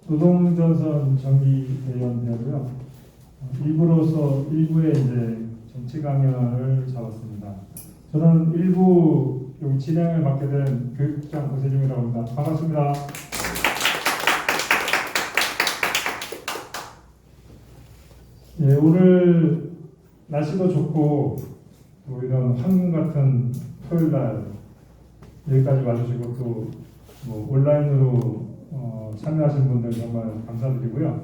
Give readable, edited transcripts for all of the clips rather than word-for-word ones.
노동전선 정기대원 되고요. 일부로서 일부에 이제 정치 강연을 잡았습니다. 저는 일부 여기 진행을 맡게 된 교육장 고세중이라고 합니다. 반갑습니다. 예, 오늘 날씨도 좋고 또 이런 황금 같은 토요일 날 여기까지 와주시고 또 뭐 온라인으로 참여하신 분들 정말 감사드리고요.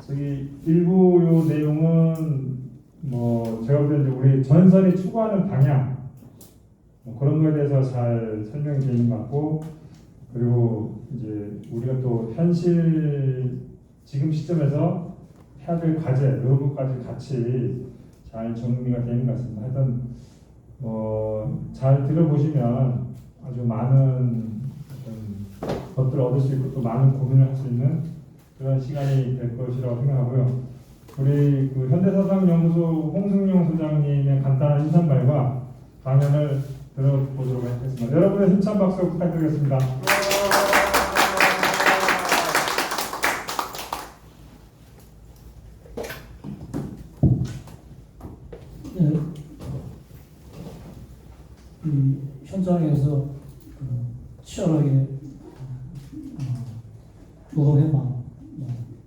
저기 일부 요 내용은 뭐 제가 볼 때 이제 우리 전선이 추구하는 방향 뭐 그런 거에 대해서 잘 설명이 되어 있는 것 같고, 그리고 이제 우리가 또 현실 지금 시점에서 해야 될 과제 이런 것까지 같이 잘 정리가 되는 것 같습니다. 하여튼 잘 들어보시면 아주 많은 것들을 얻을 수 있고 또 많은 고민을 할 수 있는 그런 시간이 될 것이라고 생각하고요. 우리 그 현대사상연구소 홍승용 소장님의 간단한 인사말과 강연을 들어보도록 하겠습니다. 여러분의 힘찬 박수 부탁드리겠습니다. 네, 이 현장에서 치열하게 노동해방,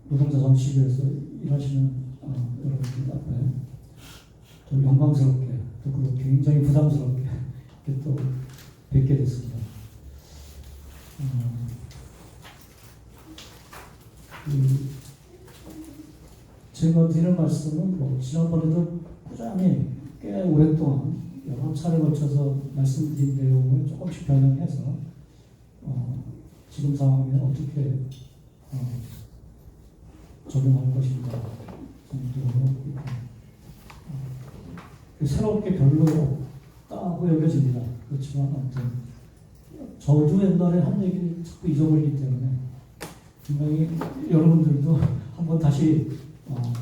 노동자 정치위에서 일하시는 여러분들 앞에 또 영광스럽게 또 그리고 굉장히 부담스럽게 이렇게 또 뵙게 됐습니다. 제가 드리는 말씀은 뭐 지난번에도 꾸준히 꽤 오랫동안 여러 차례 걸쳐서 말씀드린 내용을 조금씩 변형해서 지금 상황에 어떻게 적용할 것인가 정도로 새롭게 별로 없다고 여겨집니다. 그렇지만 아무튼 저도 옛날에 한 얘기를 자꾸 잊어버리기 때문에 분명히 여러분들도 한번 다시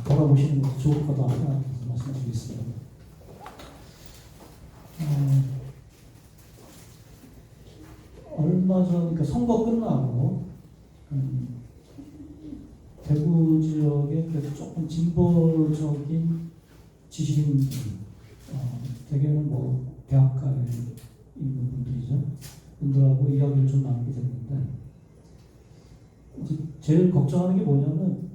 돌아보시는 것도 좋을 거다 생각해서 말씀드리겠습니다. 얼마 전 그러니까 선거 끝나고 대구 지역에 조금 진보적인 지식인들, 대개는 뭐 대학가에 있는 분들이죠. 분들하고 이야기를 좀 나누게 됐는데 제일 걱정하는 게 뭐냐면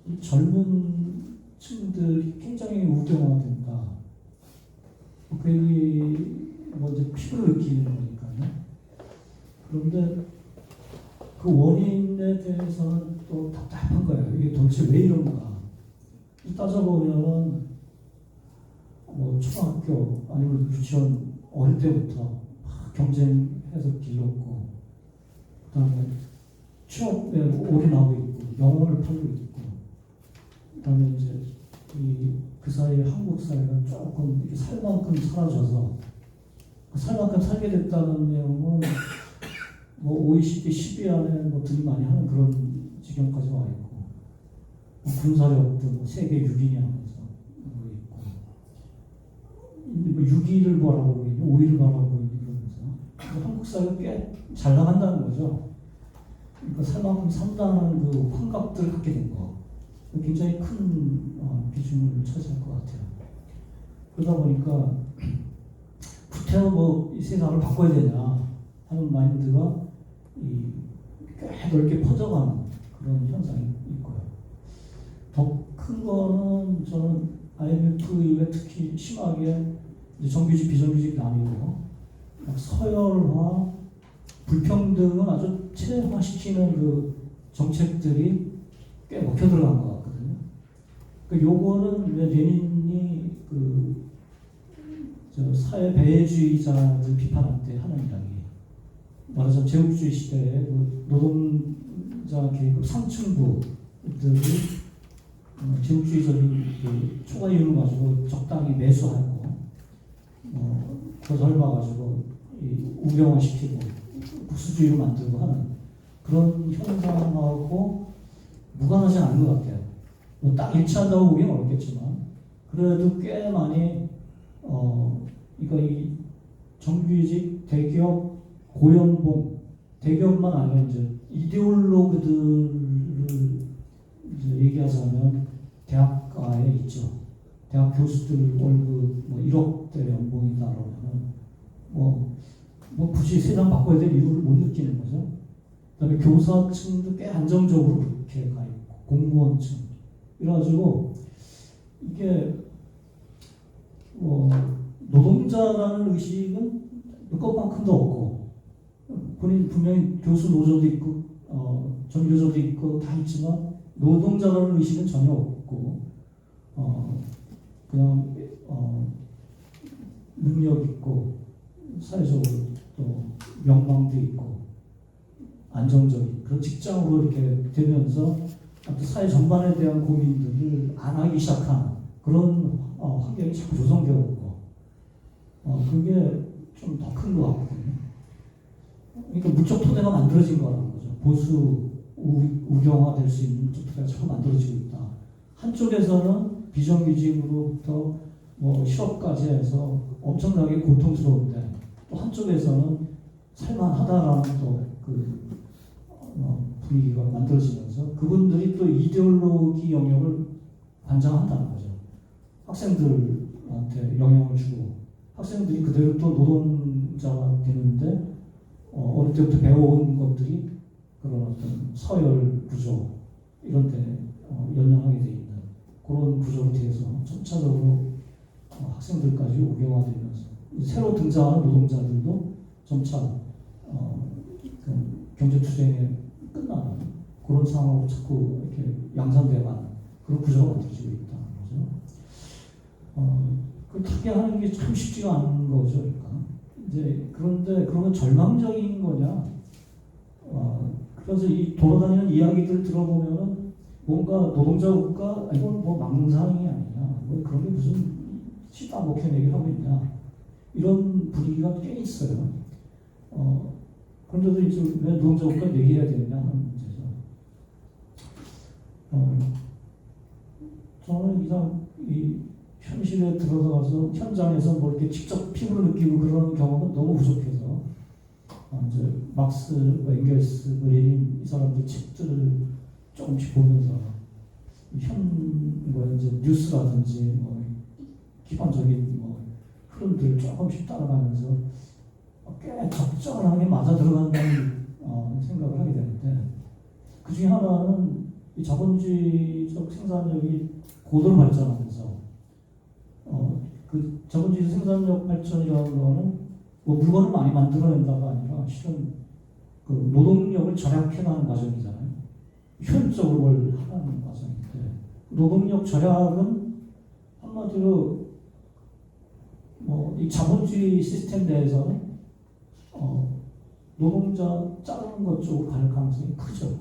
이 젊은 층들이 굉장히 우경화된다. 그 얘기 먼저 피부를 느끼는 거니까요. 그런데 그 원인에 대해서는 또 답답한 거예요. 이게 도대체 왜 이런가? 따져보면 뭐 초등학교 아니면 유치원 어릴 때부터 막 경쟁해서 길렀고, 그다음에 취업에 올인하고 있고, 영혼을 팔고 있고, 그다음에 이제 그 사이에 한국 사회가 조금 이렇게 살 만큼 사라져서 살 만큼 살게 됐다는 내용은 뭐 OECD 10위 안에 뭐 되게 많이 하는 그런 지경까지 와 있고, 뭐 군사력도 뭐 세계 6위냐 하면서 있고, 뭐 6위를 바라보고 있는, 5위를 바라보고 있는 그러면서 한국 사회가 꽤 잘 나간다는 거죠. 그러니까 살 만큼 산다는 그 환각들을 갖게 된 거, 굉장히 큰 비중을 차지할 것 같아요. 그러다 보니까 구태여 뭐 이 세상을 바꿔야 되냐 하는 마인드가 꽤 넓게 퍼져가는 그런 현상이 있고요. 더 큰 거는 저는 IMF 이후에 특히 심하게 정규직, 비정규직 나뉘고 서열화, 불평등은 아주 체화시키는 그 정책들이 꽤 먹혀 들어간 것 같거든요. 그러니까 요거는 왜 레닌이 사회 배회주의자들 비판할 때 하는 이야기. 말하자면 제국주의 시대에 노동자 계급 상층부들이 제국주의적인 초과 이윤을 가지고 적당히 매수하고 그걸 덜어가지고 우경화시키고 국수주의로 만들고 하는 그런 현상하고 무관하지 않은 것 같아요. 딱 일치한다고 보기는 어렵겠지만 그래도 꽤 많이 이 정규직, 대기업, 고연봉, 대기업만 아니라 이제 이데올로그들을 이제 얘기하자면 대학가에 있죠. 대학 교수들 월급 뭐 1억대 연봉이다 그러면은 뭐 굳이 세상 바꿔야 될 이유를 못 느끼는 거죠. 그다음에 교사층도 꽤 안정적으로 그렇게 가 있고 공무원층 이래가지고 이게 노동자라는 의식은 그것만큼도 없고 본인 분명히 교수 노조도 있고 전교조도 있고 다 있지만 노동자라는 의식은 전혀 없고 그냥 능력 있고 사회적으로 또 명망도 있고 안정적인 그런 직장으로 이렇게 되면서 사회 전반에 대한 고민들을 안 하기 시작한 그런 환경이 자꾸 조성되어 오고 그게 좀 더 큰 것 같거든요. 그러니까 물적 토대가 만들어진 거라는 거죠. 보수 우경화될 수 있는 물적 토대가 자꾸 만들어지고 있다. 한쪽에서는 비정규직으로부터 실업까지 해서 엄청나게 고통스러운데 또 한쪽에서는 살만하다라는 또그 분위기가 만들어지면서 그분들이 또 이데올로기 영역을 관장한다는 거죠. 학생들한테 영향을 주고 학생들이 그대로 또 노동자가 되는데 어릴 때부터 배워온 것들이 그런 어떤 서열 구조 이런 데 연연하게 돼 있는 그런 구조로 돼서 점차적으로 학생들까지 우경화되면서 새로 등장하는 노동자들도 점차 경제투쟁에 끝나는 그런 상황으로 자꾸 이렇게 양산돼가는 그런 구조가 만들어지고 있다는 거죠. 그 타개하는 게 참 쉽지가 않은 거죠. 그러니까 이제 그런데 그러면 절망적인 거냐? 그래서 이 돌아다니는 이야기들 들어보면 뭔가 노동자 국가 이건 뭐 망상이 아니냐? 뭐 그런 게 무슨 시다 먹힌 얘기를 하고 있냐? 이런 분위기가 꽤 있어요. 그런데도 이제 왜 노동자 국가 얘기해야 되느냐 하는 문제죠. 저는 이상 이 현실에 들어가서 현장에서 뭐 이렇게 직접 피부로 느끼고 그런 경험은 너무 부족해서 이제 막스, 엥겔스, 레닌 이 사람들 책들을 조금씩 보면서 이제 뉴스라든지 기본적인 흐름들을 조금씩 따라가면서 꽤 적절하게 맞아 들어간다는 생각을 하게 되는데 그 중에 하나는 이 자본주의적 생산력이 고도로 발전하면서 그 자본주의 생산력 발전이라는 거는 물건을 많이 만들어낸다가 아니라 실은 그 노동력을 절약해가는 과정이잖아요. 효율적으로 뭘 하는 과정인데 노동력 절약은 한마디로 이 자본주의 시스템 내에서는 노동자 자르는 것 쪽으로 갈 가능성이 크죠.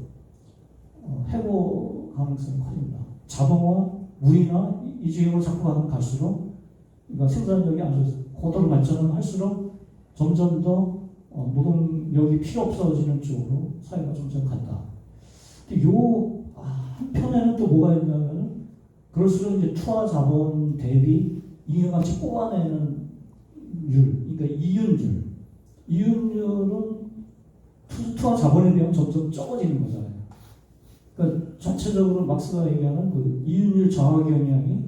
해고 가능성이 커집니다. 자동화, 물이나 이 지역으로 자꾸 갈수록 그러니까 생산력이 아주 고도로 발전을 할수록 점점 더 노동력이 필요 없어지는 쪽으로 사회가 점점 간다. 근데 한편에는 또 뭐가 있냐면 그럴수록 이제 투하 자본 대비 잉여같이 뽑아내는 그러니까 이윤율은 투하 자본에 비하면 점점 적어지는 거잖아요. 그러니까 전체적으로 막스가 얘기하는 그 이윤율 저하 경향이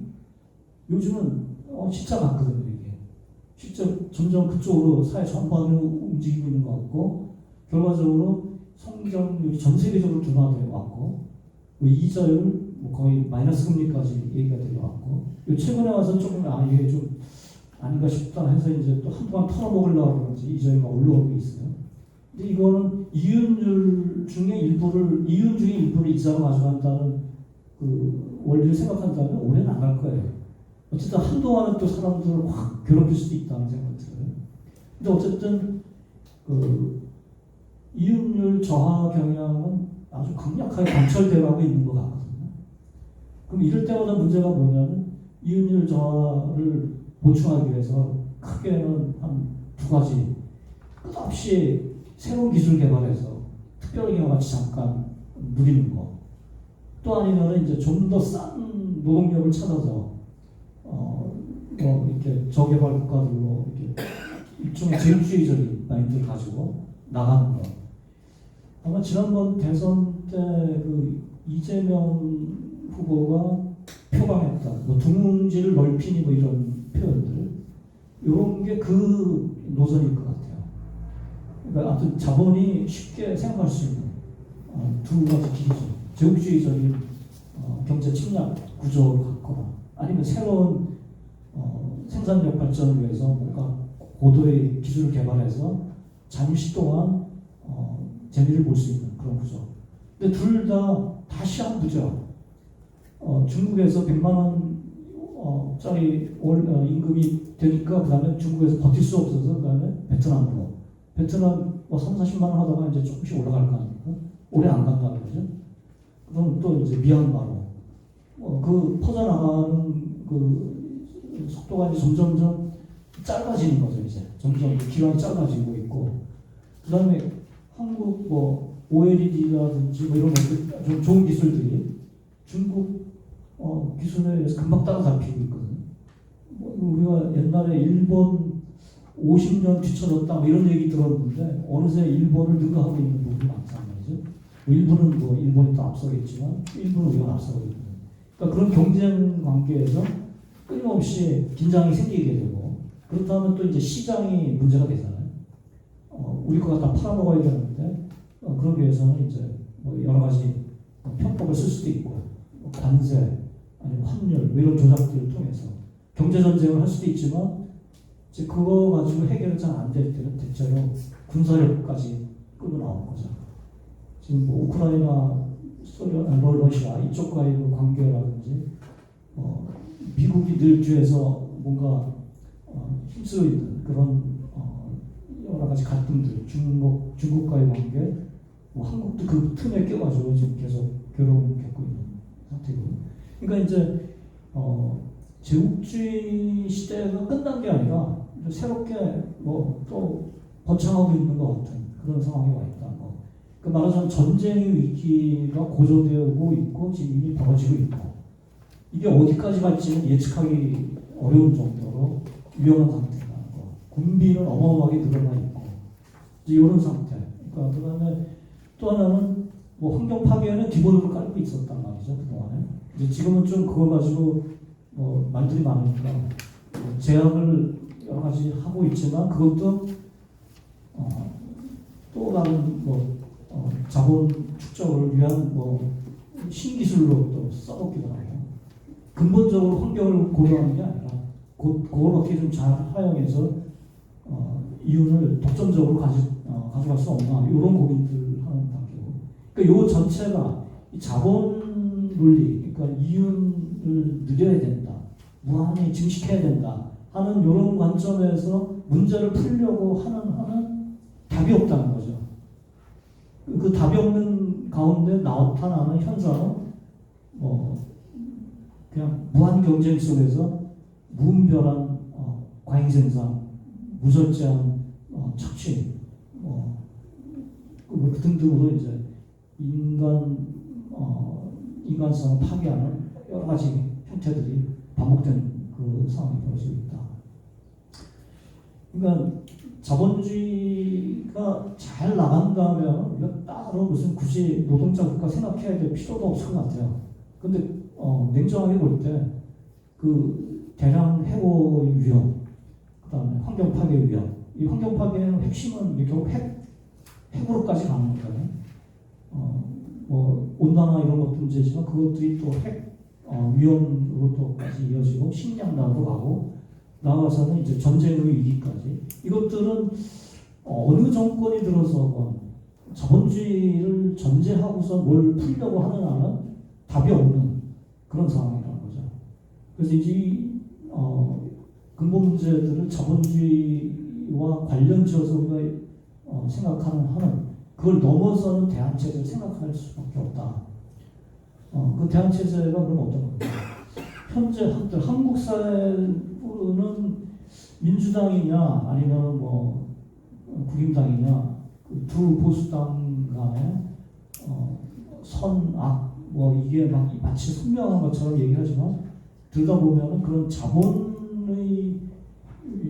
요즘은 진짜 많거든요. 이게 실제 점점 그쪽으로 사회 전반으로 움직이고 있는 것 같고 결과적으로 성장률이 전 세계적으로 둔화되어 왔고 이자율 거의 마이너스 금리까지 얘기가 되어왔고 최근에 와서 조금 이게 좀 아닌가 싶다 해서 이제 또 한동안 털어먹으려고 그런지 이자율이 올라오고 있어요. 근데 이거는 이윤 중에 일부를 이자로 가져간다는 그 원리를 생각한다면 오래는 안 갈 거예요. 어쨌든 한동안은 또 사람들을 확 괴롭힐 수도 있다는 생각이 들어요. 근데 어쨌든 그 이윤율 저하 경향은 아주 강력하게 관철되어가고 있는 것 같거든요. 그럼 이럴 때마다 문제가 뭐냐면 이윤율 저하를 보충하기 위해서 크게는 한 두 가지 끝없이 새로운 기술 개발해서 특별히 같이 잠깐 누리는 거. 또 아니면 이제 좀 더 싼 노동력을 찾아서 이렇게 저개발 국가들로 이렇게 일종의 제국주의적인 마인드를 가지고 나가는 거. 아마 지난번 대선 때 그 이재명 후보가 표방했다. 뭐 둥지를 넓히니 뭐 이런 표현들. 이런 게 그 노선일 것 같아요. 그러니까 아무튼 자본이 쉽게 생각할 수 있는 두 가지 길이죠. 제국주의적인 경제 침략 구조를 갖거나 아니면 새로운 생산력 발전을 위해서 뭔가 고도의 기술을 개발해서 잠시 동안 재미를 볼 수 있는 그런 구조. 근데 둘 다 시한부죠. 중국에서 100만 원짜리 임금이 되니까 그 다음에 중국에서 버틸 수 없어서 그 다음에 베트남으로. 베트남 뭐 3, 40만 원 하다가 이제 조금씩 올라갈 거 아닙니까? 오래 안 간다는 거죠. 그럼 또 이제 미얀마로. 그 퍼져나가는 그 속도가 이제 점점점 짧아지는 거죠, 이제. 점점 기간이 짧아지고 있고. 그 다음에 한국 뭐 OLED라든지 뭐 이런 것들, 좀 좋은 기술들이 중국 기술에 의해서 금방 따라잡히고 있거든요. 우리가 옛날에 일본 50년 뒤쳐졌다 뭐 이런 얘기 들었는데 어느새 일본을 능가하고 있는 부분이 많단 말이죠. 일본은 뭐 일본이 또 앞서겠지만 일본은 우리가 앞서고 있는. 그러니까 그런 경쟁 관계에서 끊임없이 긴장이 생기게 되고 그렇다면 또 이제 시장이 문제가 되잖아요. 우리 거가 다 팔아먹어야 되는데 그러기 위해서는 이제 뭐 여러 가지 편법을 쓸 수도 있고 관세 아니면 환율 뭐 이런 조작들을 통해서 경제 전쟁을 할 수도 있지만 이제 그거 가지고 해결이 잘 안 될 때는 대체로 군사력까지 끌고 나오는 거죠. 지금 뭐 우크라이나, 소련, 러시아 이쪽과의 그 관계라든지 미국이 늘 뒤에서 뭔가 힘쓰고 있는 그런 여러 가지 갈등들, 중국과의 관계, 뭐 한국도 그 틈에 껴가지고 지금 계속 괴로움을 겪고 있는 상태고. 그러니까 이제 제국주의 시대가 끝난 게 아니라 새롭게 뭐 또 번창하고 있는 것 같은 그런 상황에 와 있다는 거. 그 말하자면 전쟁의 위기가 고조되고 있고 지금 이미 벌어지고 있고 이게 어디까지 갈지는 예측하기 어려운 정도로 위험한 상태라는 거. 군비는 어마어마하게 늘어나 있고 이제 이런 상태. 그러니까 그다음에 또 하나는 뭐 환경 파괴는 기본으로 깔고 있었단 말이죠 그동안에. 이제 지금은 좀 그걸 가지고 말들이 많으니까 제약을 여러 가지 하고 있지만 그것도 또 다른 자본 축적을 위한 신기술로 또 써먹기도 하고 근본적으로 환경을 고려하는 게 아니라 그걸 어떻게 좀 잘 활용해서 이윤을 독점적으로 가져갈 수 없나 이런 고민들 하는 단계고. 그러니까 이 전체가 이 자본 논리, 그러니까 이윤을 누려야 된다, 무한히 증식해야 된다 하는 이런 관점에서 문제를 풀려고 하는 답이 없다는 거죠. 그 답이 없는 가운데 나타나는 현상은 그냥 무한 경쟁 속에서 무분별한 과잉 생산, 무절제한 착취, 그 등등으로 이제 인간성을 파괴하는 여러 가지 형태들이 반복된 그 상황이 벌어지고 있다. 그러니까 자본주의가 잘 나간다면 우리가 따로 무슨 굳이 노동자 국가 생각해야 될 필요도 없을 것 같아요. 근데 냉정하게 볼 때 그 대량 해고의 위험, 그다음에 환경 파괴 위험, 이 환경 파괴의 핵심은 결국 핵으로까지 가는 거잖아요. 온난화 이런 것도 문제지만 그것들이 또 핵 위험으로까지 이어지고 식량난으로 가고 나아가서는 이제 전쟁의 위기까지. 이것들은 어느 정권이 들어서건 자본주의를 전제하고서 뭘 풀려고 하는 한은 답이 없는 그런 상황이라는 거죠. 그래서 이 근본 문제들을 자본주의와 관련지어서 우리가 생각하는 한은 그걸 넘어서는 대안체제를 생각할 수밖에 없다. 그 대안체제가 그럼 어떤 겁니까? 현재 한국 사회는 민주당이냐 아니면 국힘당이냐 두 보수당 간의 선악 이게 마치 선명한 것처럼 얘기하지만 들다 보면은 그런 자본의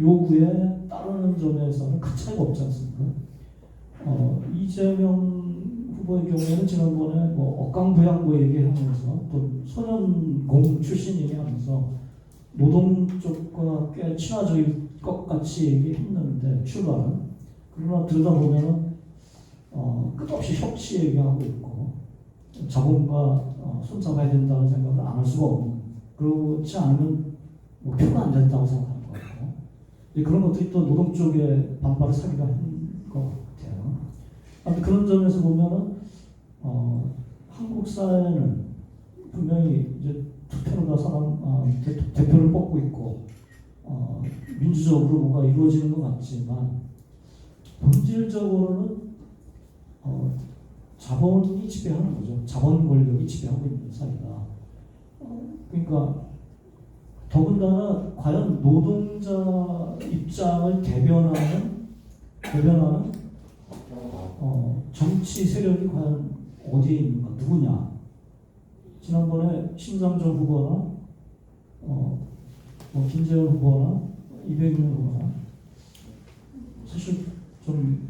요구에 따르는 점에서는 큰 차이가 없지 않습니까? 이재명 후보의 경우에는 지난번에 뭐 억강부양부 얘기하면서 또 소년공 출신 얘기하면서 노동 쪽과 꽤 친화적일 것 같이 얘기했는데 출발은 그러나 들여다보면 끝없이 협치 얘기하고 있고 자본과 손잡아야 된다는 생각을 안 할 수가 없는 그렇지 않으면 뭐 표가 안 된다고 생각하는 것 같고 그런 것들이 또 노동 쪽에 반발을 사기가 한 것 같아요. 아무튼 그런 점에서 보면은 한국 사회는 분명히 이제 투표로 다 대표를 뽑고 있고 민주적으로 뭔가 이루어지는 것 같지만 본질적으로는 자본이 지배하는 거죠. 자본 권력이 지배하고 있는 사회다. 그러니까 더군다나 과연 노동자 입장을 대변하는 정치 세력이 과연 어디에 있는가, 누구냐? 지난번에 심상정 후보나 김재원 후보나 이백명 후보나 사실 좀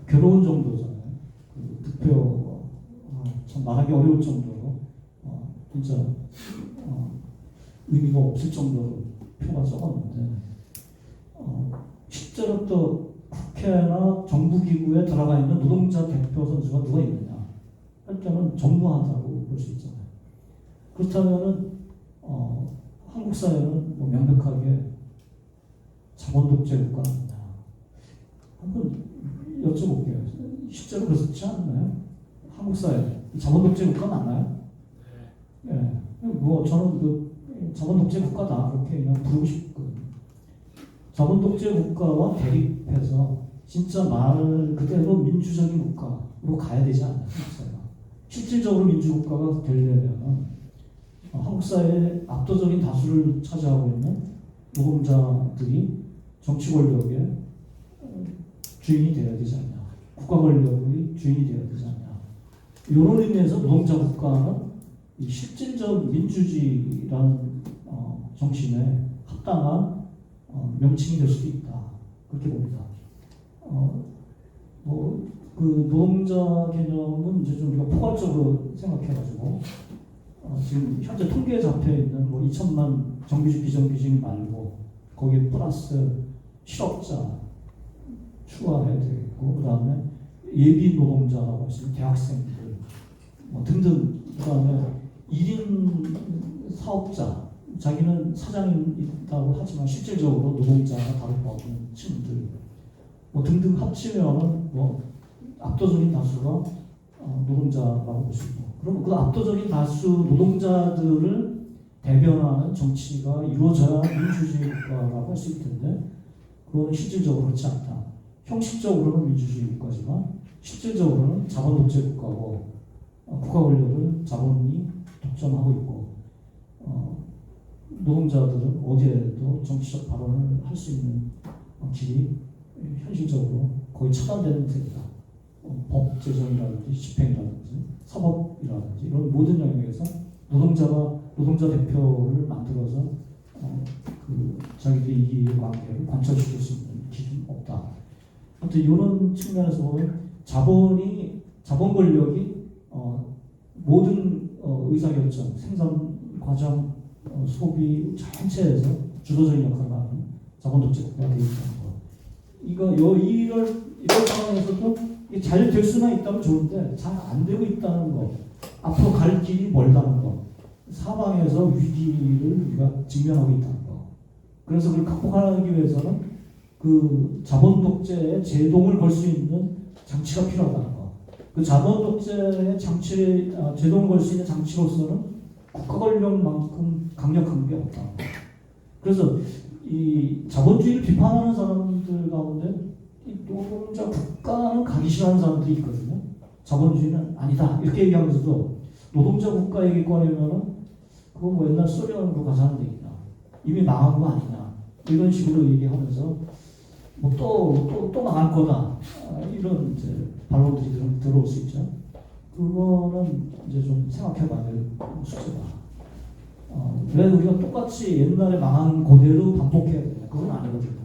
괴로운 정도잖아요. 그 득표 참 말하기 어려울 정도로 진짜 의미가 없을 정도로 표가 적었는데 실제로 또 국회나 정부기구에 들어가 있는 노동자 대표 선수가 누가 있느냐 할 때는 전무하다고 볼 수 있잖아요. 그렇다면은 한국 사회는 뭐 명백하게 자본 독재 국가입니다. 한번 여쭤볼게요. 실제로 그렇지 않나요? 한국 사회 자본 독재 국가 맞나요? 네. 뭐 저는 그 자본 독재 국가다 그렇게 그냥 부르고 싶거든요. 자본 독재 국가와 대립해서 진짜 말 그대로 민주적인 국가로 가야 되지 않나요? 한국 사회가 실질적으로 민주국가가 되려면 한국 사회의 압도적인 다수를 차지하고 있는 노동자들이 정치 권력의 주인이 되어야 되지 않냐, 국가 권력의 주인이 되어야 되지 않냐. 이런 의미에서 노동자 국가는 이 실질적 민주주의라는 정신에 합당한 명칭이 될 수도 있다. 그렇게 봅니다. 그 노동자 개념은 이제 좀 우리가 포괄적으로 생각해가지고 지금 현재 통계에 잡혀 있는 뭐 2천만 정규직 비정규직 말고 거기에 플러스 실업자 추가해야 되겠고 그 다음에 예비 노동자라고 할 수 있는 대학생들 뭐 등등 그 다음에 1인 사업자 자기는 사장이 있다고 하지만 실질적으로 노동자가 다를 바 없는 층들 뭐 등등 합치면은 뭐 압도적인 다수가 노동자라고 볼 수 있고 그럼 그 압도적인 다수 노동자들을 대변하는 정치가 이루어져야 민주주의 국가라고 할 수 있을 텐데 그거는 실질적으로 그렇지 않다. 형식적으로는 민주주의 국가지만 실질적으로는 자본 독재 국가고 국가 권력을 자본이 독점하고 있고 노동자들은 어디에도 정치적 발언을 할 수 있는 길이 현실적으로 거의 차단되는 세계다. 법 제정이라든지 집행이라든지 사법이라든지 이런 모든 영역에서 노동자가 노동자 대표를 만들어서 그 자기들의 이익 관계를 관철시킬 수 있는 기준은 없다. 아무튼 이런 측면에서 보면 자본 권력이 모든 의사결정, 생산 과정, 소비 전체에서 주도적인 역할을 하는 자본 독재 국가가 되어 있다는 거. 이런 상황에서도 잘 될 수만 있다면 좋은데 잘 안 되고 있다는 거, 앞으로 갈 길이 멀다는 거, 사방에서 위기를 우리가 직면하고 있다는 거. 그래서 그걸 극복하기 위해서는 그 자본 독재에 제동을 걸 수 있는 장치가 필요하다는 거. 그 자본 독재에 제동을 걸 수 있는 장치로서는 국가 권력만큼 강력한 게 없다. 그래서 이 자본주의를 비판하는 사람들 가운데 이 노동자 국가는 가기 싫어하는 사람들이 있거든요. 자본주의는 아니다 이렇게 얘기하면서도 노동자 국가 얘기 꺼내면은 그거 뭐 옛날 소련으로 가자는 얘기다. 이미 망한 거 아니냐 이런 식으로 얘기하면서 뭐 또 망할 거다 이런 이제 반론들이 들어올 수 있죠. 그거는 이제 좀 생각해봐야 될 숙제다. 왜 우리가 똑같이 옛날에 망한 그대로 반복해야 되냐? 그건 아니거든요.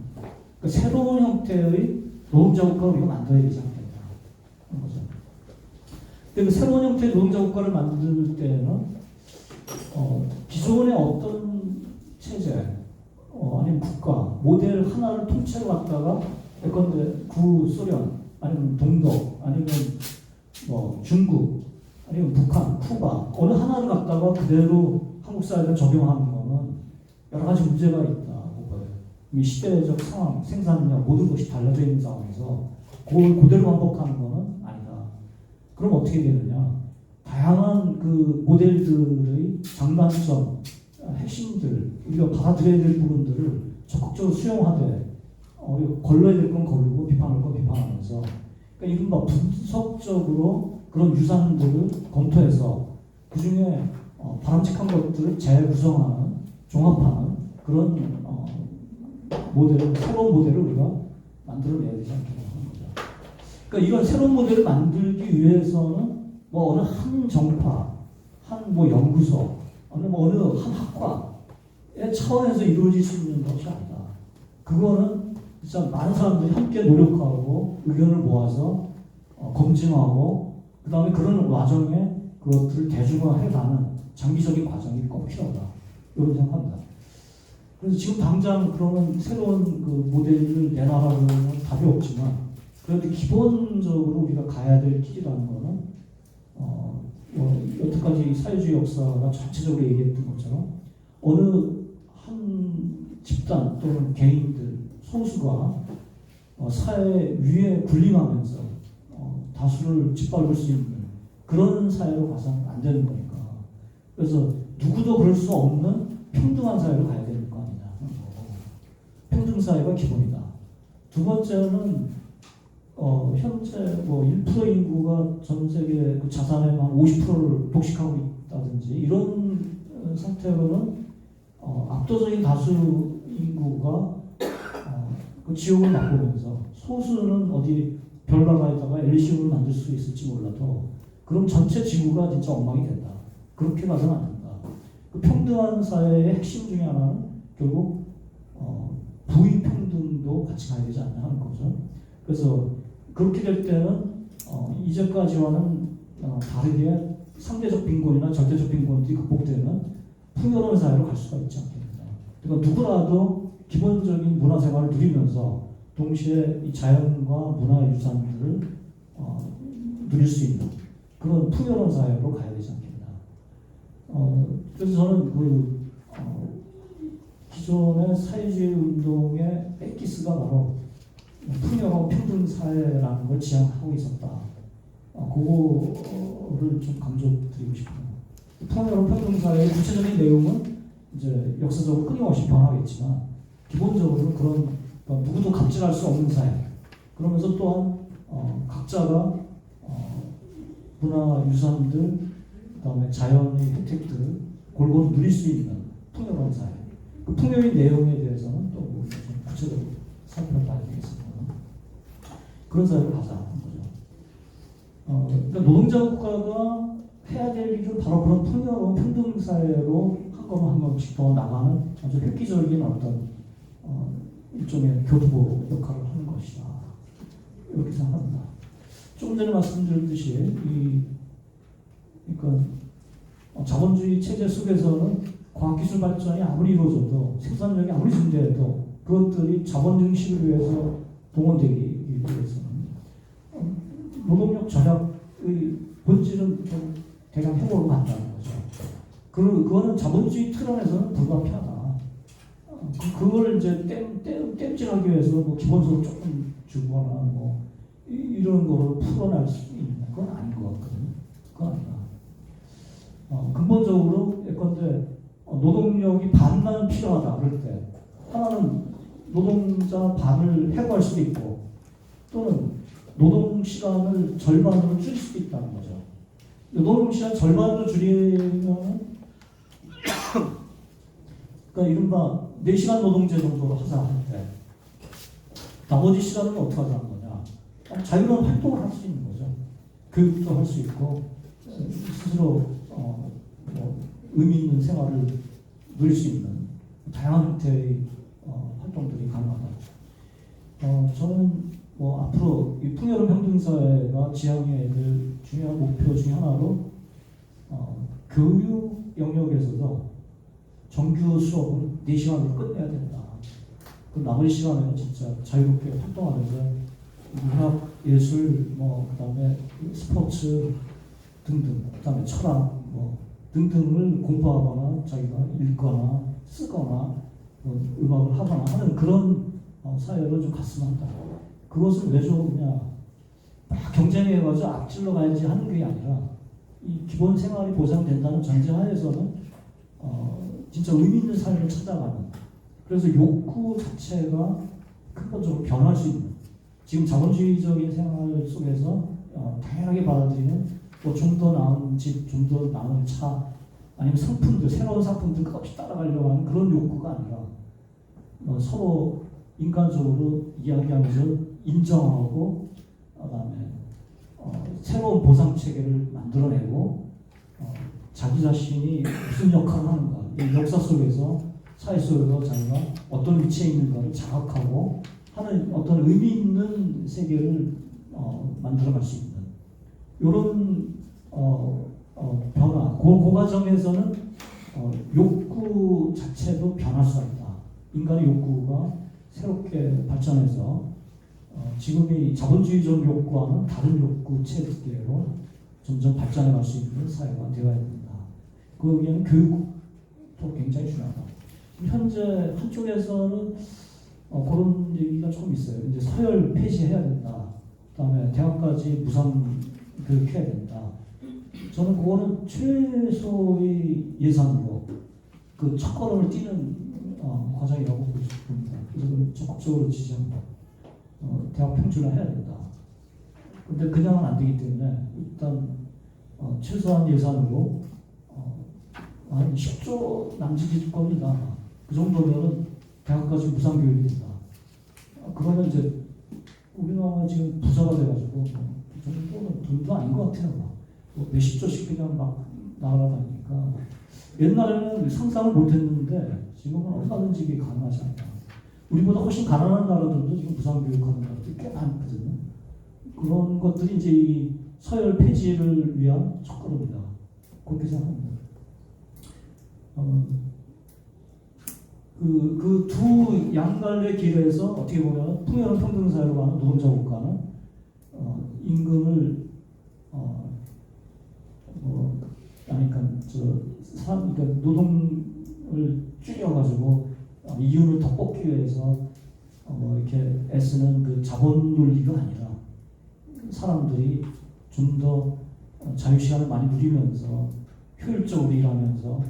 그러니까 새로운 형태의 노동자 국가를 우리가 만들어야 되지 않겠냐. 그런 거죠. 근데 그 새로운 형태의 노동자 국가를 만들 때는 기존의 어떤 체제 아니면 국가 모델 하나를 통째로 갖다가 예컨대 구소련 아니면 동독 아니면 뭐 중국 아니면 북한, 쿠바 어느 하나를 갖다가 그대로 한국 사회에 적용하는 거는 여러 가지 문제가 있다고 봐요. 이 시대적 상황, 생산력 모든 것이 달라져 있는 상황에서 그걸 그대로 반복하는 거는 아니다. 그럼 어떻게 되느냐? 다양한 그 모델들의 장단점, 핵심들, 우리가 받아들여야 될 부분들을 적극적으로 수용하되 걸러야 될 건 걸르고 비판할 건 비판하면서 그러니까 이른바 분석적으로 그런 유산들을 검토해서 그 중에 바람직한 것들을 재구성하는 종합하는 그런 새로운 모델을 우리가 만들어내야 되지 않겠냐 하는 거죠. 그러니까 이런 새로운 모델을 만들기 위해서는 뭐 어느 한 정파, 한 뭐 연구소, 어느 한 학과의 차원에서 이루어질 수 있는 것이 아니다. 그거는 진짜 많은 사람들이 함께 노력하고 의견을 모아서 검증하고 그 다음에 그런 과정에 그것들을 대중화해가는 장기적인 과정이 꼭 필요하다. 이런 생각합니다. 그래서 지금 당장 그러면 새로운 그 모델을 내놔라는 답이 없지만 그래도 기본적으로 우리가 가야 될 길이라는 거는 여태까지 사회주의 역사가 전체적으로 얘기했던 것처럼 어느 한 집단 또는 개인들 소수가 사회 위에 군림하면서 다수를 짓밟을 수 있는 그런 사회로 가서는 안 되는 거니까. 그래서 누구도 그럴 수 없는 평등한 사회로 가야 되는 거 아니냐. 평등 사회가 기본이다. 두 번째는 현재 뭐 1% 인구가 전 세계 그 자산의 한 50%를 독식하고 있다든지 이런 상태로는 압도적인 다수 인구가 그 지옥을 맛보면서 소수는 어디 별나라에다가 엘리시움을 만들 수 있을지 몰라도 그럼 전체 지구가 진짜 엉망이 된다. 그렇게 가서는 안 된다. 그 평등한 사회의 핵심 중에 하나는 결국 부의 평등도 같이 가야 되지 않나 하는 거죠. 그래서 그렇게 될 때는 이제까지와는 다르게 상대적 빈곤이나 절대적 빈곤들이 극복되는 풍요로운 사회로 갈 수가 있지 않겠느냐. 그러니까 누구라도 기본적인 문화생활을 누리면서 동시에 이 자연과 문화 유산들을 누릴 수 있는 그런 풍요로운 사회로 가야 되지 않겠나. 그래서 저는 기존의 사회주의 운동의 엑기스가 바로 풍요하고 평등 사회라는 걸 지향하고 있었다. 그거를 좀 강조드리고 싶어요. 풍요로운 평등 사회의 구체적인 내용은 이제 역사적으로 끊임없이 변하겠지만 기본적으로 그런 누구도 갑질할 수 없는 사회. 그러면서 또한 각자가 문화 유산들, 그다음에 자연의 혜택들 골고루 누릴 수 있는 풍요로운 사회. 그 풍요의 내용에 대해서는 또 우리가 좀 구체적으로 살펴봐야 되겠습니다. 그런 사회로 가자 하는 거죠. 그러니까 노동자 국가가 해야 될 일은 바로 그런 풍요로운 평등 사회로 한 걸음 한 걸음씩 더 나가는 아주 획기적인 어떤 일종의 교두보 역할을 하는 것이다. 이렇게 생각합니다. 조금 전에 말씀드렸듯이 그러니까 자본주의 체제 속에서는 과학기술 발전이 아무리 이루어져도 생산력이 아무리 증대해도 그것들이 자본 증식을 위해서 동원되기 위해서는 노동력 절약의 본질은 좀 대강 해보로 간다는 거죠. 그거는 자본주의 틀 안에서는 불가피하다. 그걸 이제 땜질하기 위해서 뭐 기본소득 조금 주거나 뭐 이런 거로 풀어낼 수 있는 건 아닌 것 같거든요. 그건 아니다. 근본적으로 예컨대 노동력이 반만 필요하다 그럴 때 하나는 노동자 반을 해고할 수도 있고 또는 노동 시간을 절반으로 줄일 수도 있다는 거죠. 노동 시간 절반으로 줄이면 그러니까 이른바 4시간 노동제 정도로 하자 할 때 나머지 시간은 어떻게 하자는 거냐. 자유로운 활동을 할 수 있는 거죠. 교육도 할 수 있고 스스로 의미 있는 생활을 누릴 수 있는 다양한 형태의 활동들이 가능하다. 저는 뭐 앞으로 이 풍요로운 평등사회가 지향해야 될 중요한 목표 중에 하나로 교육 영역에서도 정규 수업을 4시간으로 끝내야 된다. 그 나머지 시간에는 진짜 자유롭게 활동하면서 문학, 예술, 뭐 그다음에 스포츠 등등, 그다음에 철학 뭐 등등을 공부하거나 자기가 읽거나 쓰거나 뭐 음악을 하거나 하는 그런 사회로 좀 갔으면 한다. 그것을 왜 좋으냐? 막 경쟁해가지고 앞질러 가야지 하는 게 아니라 이 기본 생활이 보장된다는 전제하에서는 진짜 의미 있는 삶을 찾아가는. 그래서 욕구 자체가 근본적으로 변할 수 있는. 지금 자본주의적인 생활 속에서 다양하게 받아들이는 뭐 좀 더 나은 집, 좀 더 나은 차, 아니면 상품들, 새로운 상품들 끝없이 따라가려고 하는 그런 욕구가 아니라 서로 인간적으로 이야기하면서 인정하고 그다음에 새로운 보상 체계를 만들어내고 자기 자신이 무슨 역할을 하는가, 이 역사 속에서 사회 속에서 자기가 어떤 위치에 있는가를 자각하고 하는 어떤 의미 있는 세계를 만들어갈 수 있는 이런 변화. 그 과정에서는 욕구 자체도 변할 수가 있다. 인간의 욕구가 새롭게 발전해서 지금의 자본주의적 욕구와는 다른 욕구 체계로 점점 발전해 갈 수 있는 사회가 되어야 된다. 거기에는 교육도 굉장히 중요하다. 현재 한쪽에서는 그런 얘기가 조금 있어요. 이제 서열 폐지해야 된다. 그다음에 대학까지 무상 교육해야 된다. 저는 그거는 최소의 예산으로 그 첫걸음을 뛰는 과정이라고 봅니다. 그래서 적극적으로 지지합니다. 대학 평준화해야 된다. 근데 그냥은 안 되기 때문에 일단 최소한 예산으로 한 10조 남짓일 겁니다. 그 정도면은 대학까지 무상 교육이 된다. 그러면 이제 우리나라가 지금 부자가 돼가지고 그 정도는 돈도 아닌 것 같아요. 몇십 조씩 그냥 막 날아다니니까 옛날에는 상상을 못했는데 지금은 얼마든지 이게 가능하지 않나. 우리보다 훨씬 가난한 나라들도 지금 무상 교육하는 나라들이 꽤 많거든요. 그런 것들이 이제 이 서열 폐지를 위한 첫걸음이다. 그렇게 생각합니다. 그 두 양갈래 길에서 어떻게 보면 풍요로운 평등사회로 가는 노동자 국가는 임금을 그러니까 노동을 줄여가지고 이윤을 더 뽑기 위해서 이렇게 애쓰는 그 자본 논리가 아니라 사람들이 좀 더 자유 시간을 많이 누리면서 효율적으로 일하면서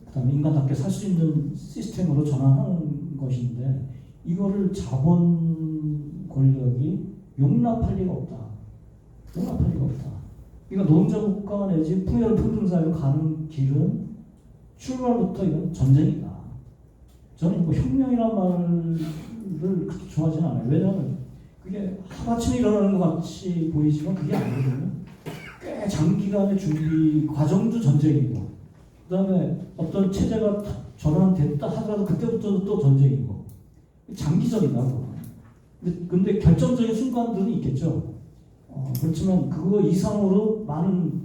그다음에 인간답게 살 수 있는 시스템으로 전환하는 것인데 이거를 자본 권력이 용납할 리가 없다. 용납할 리가 없다. 그러니까 노동자 국가 내지 풍요로운 평등사회로 가는 길은 출발부터 이건 전쟁이다. 저는 뭐 혁명이라는 말을 그렇게 좋아하지는 않아요. 왜냐하면 그게 하루아침에 일어나는 것 같이 보이지만 그게 아니거든요. 꽤 장기간의 준비 과정도 전쟁이고 그 다음에 어떤 체제가 전환됐다 하더라도 그때부터도 또 전쟁이고 장기전이다. 근데 결정적인 순간들은 있겠죠. 그렇지만 그거 이상으로 많은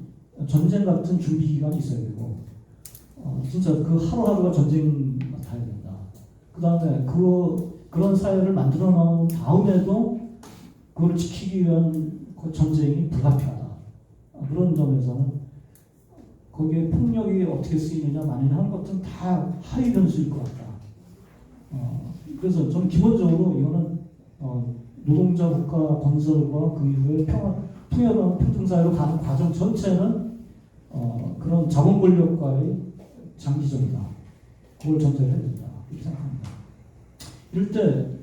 전쟁 같은 준비 기간이 있어야 되고 진짜 그 하루하루가 전쟁 같아야 된다. 그 다음에 그런 사회를 만들어 놓은 다음에도 그걸 지키기 위한 그 전쟁이 불가피하다. 그런 점에서는 거기에 폭력이 어떻게 쓰이느냐 마느냐 하는 것들은 다 하위 변수일 것 같다. 그래서 저는 기본적으로 이거는 노동자 국가 건설과 그 이후에 풍요로운 평등사회로 가는 과정 전체는 그런 자본 권력과의 장기전이다. 그걸 전제로 해야 된다. 이렇게 생각합니다. 이럴 때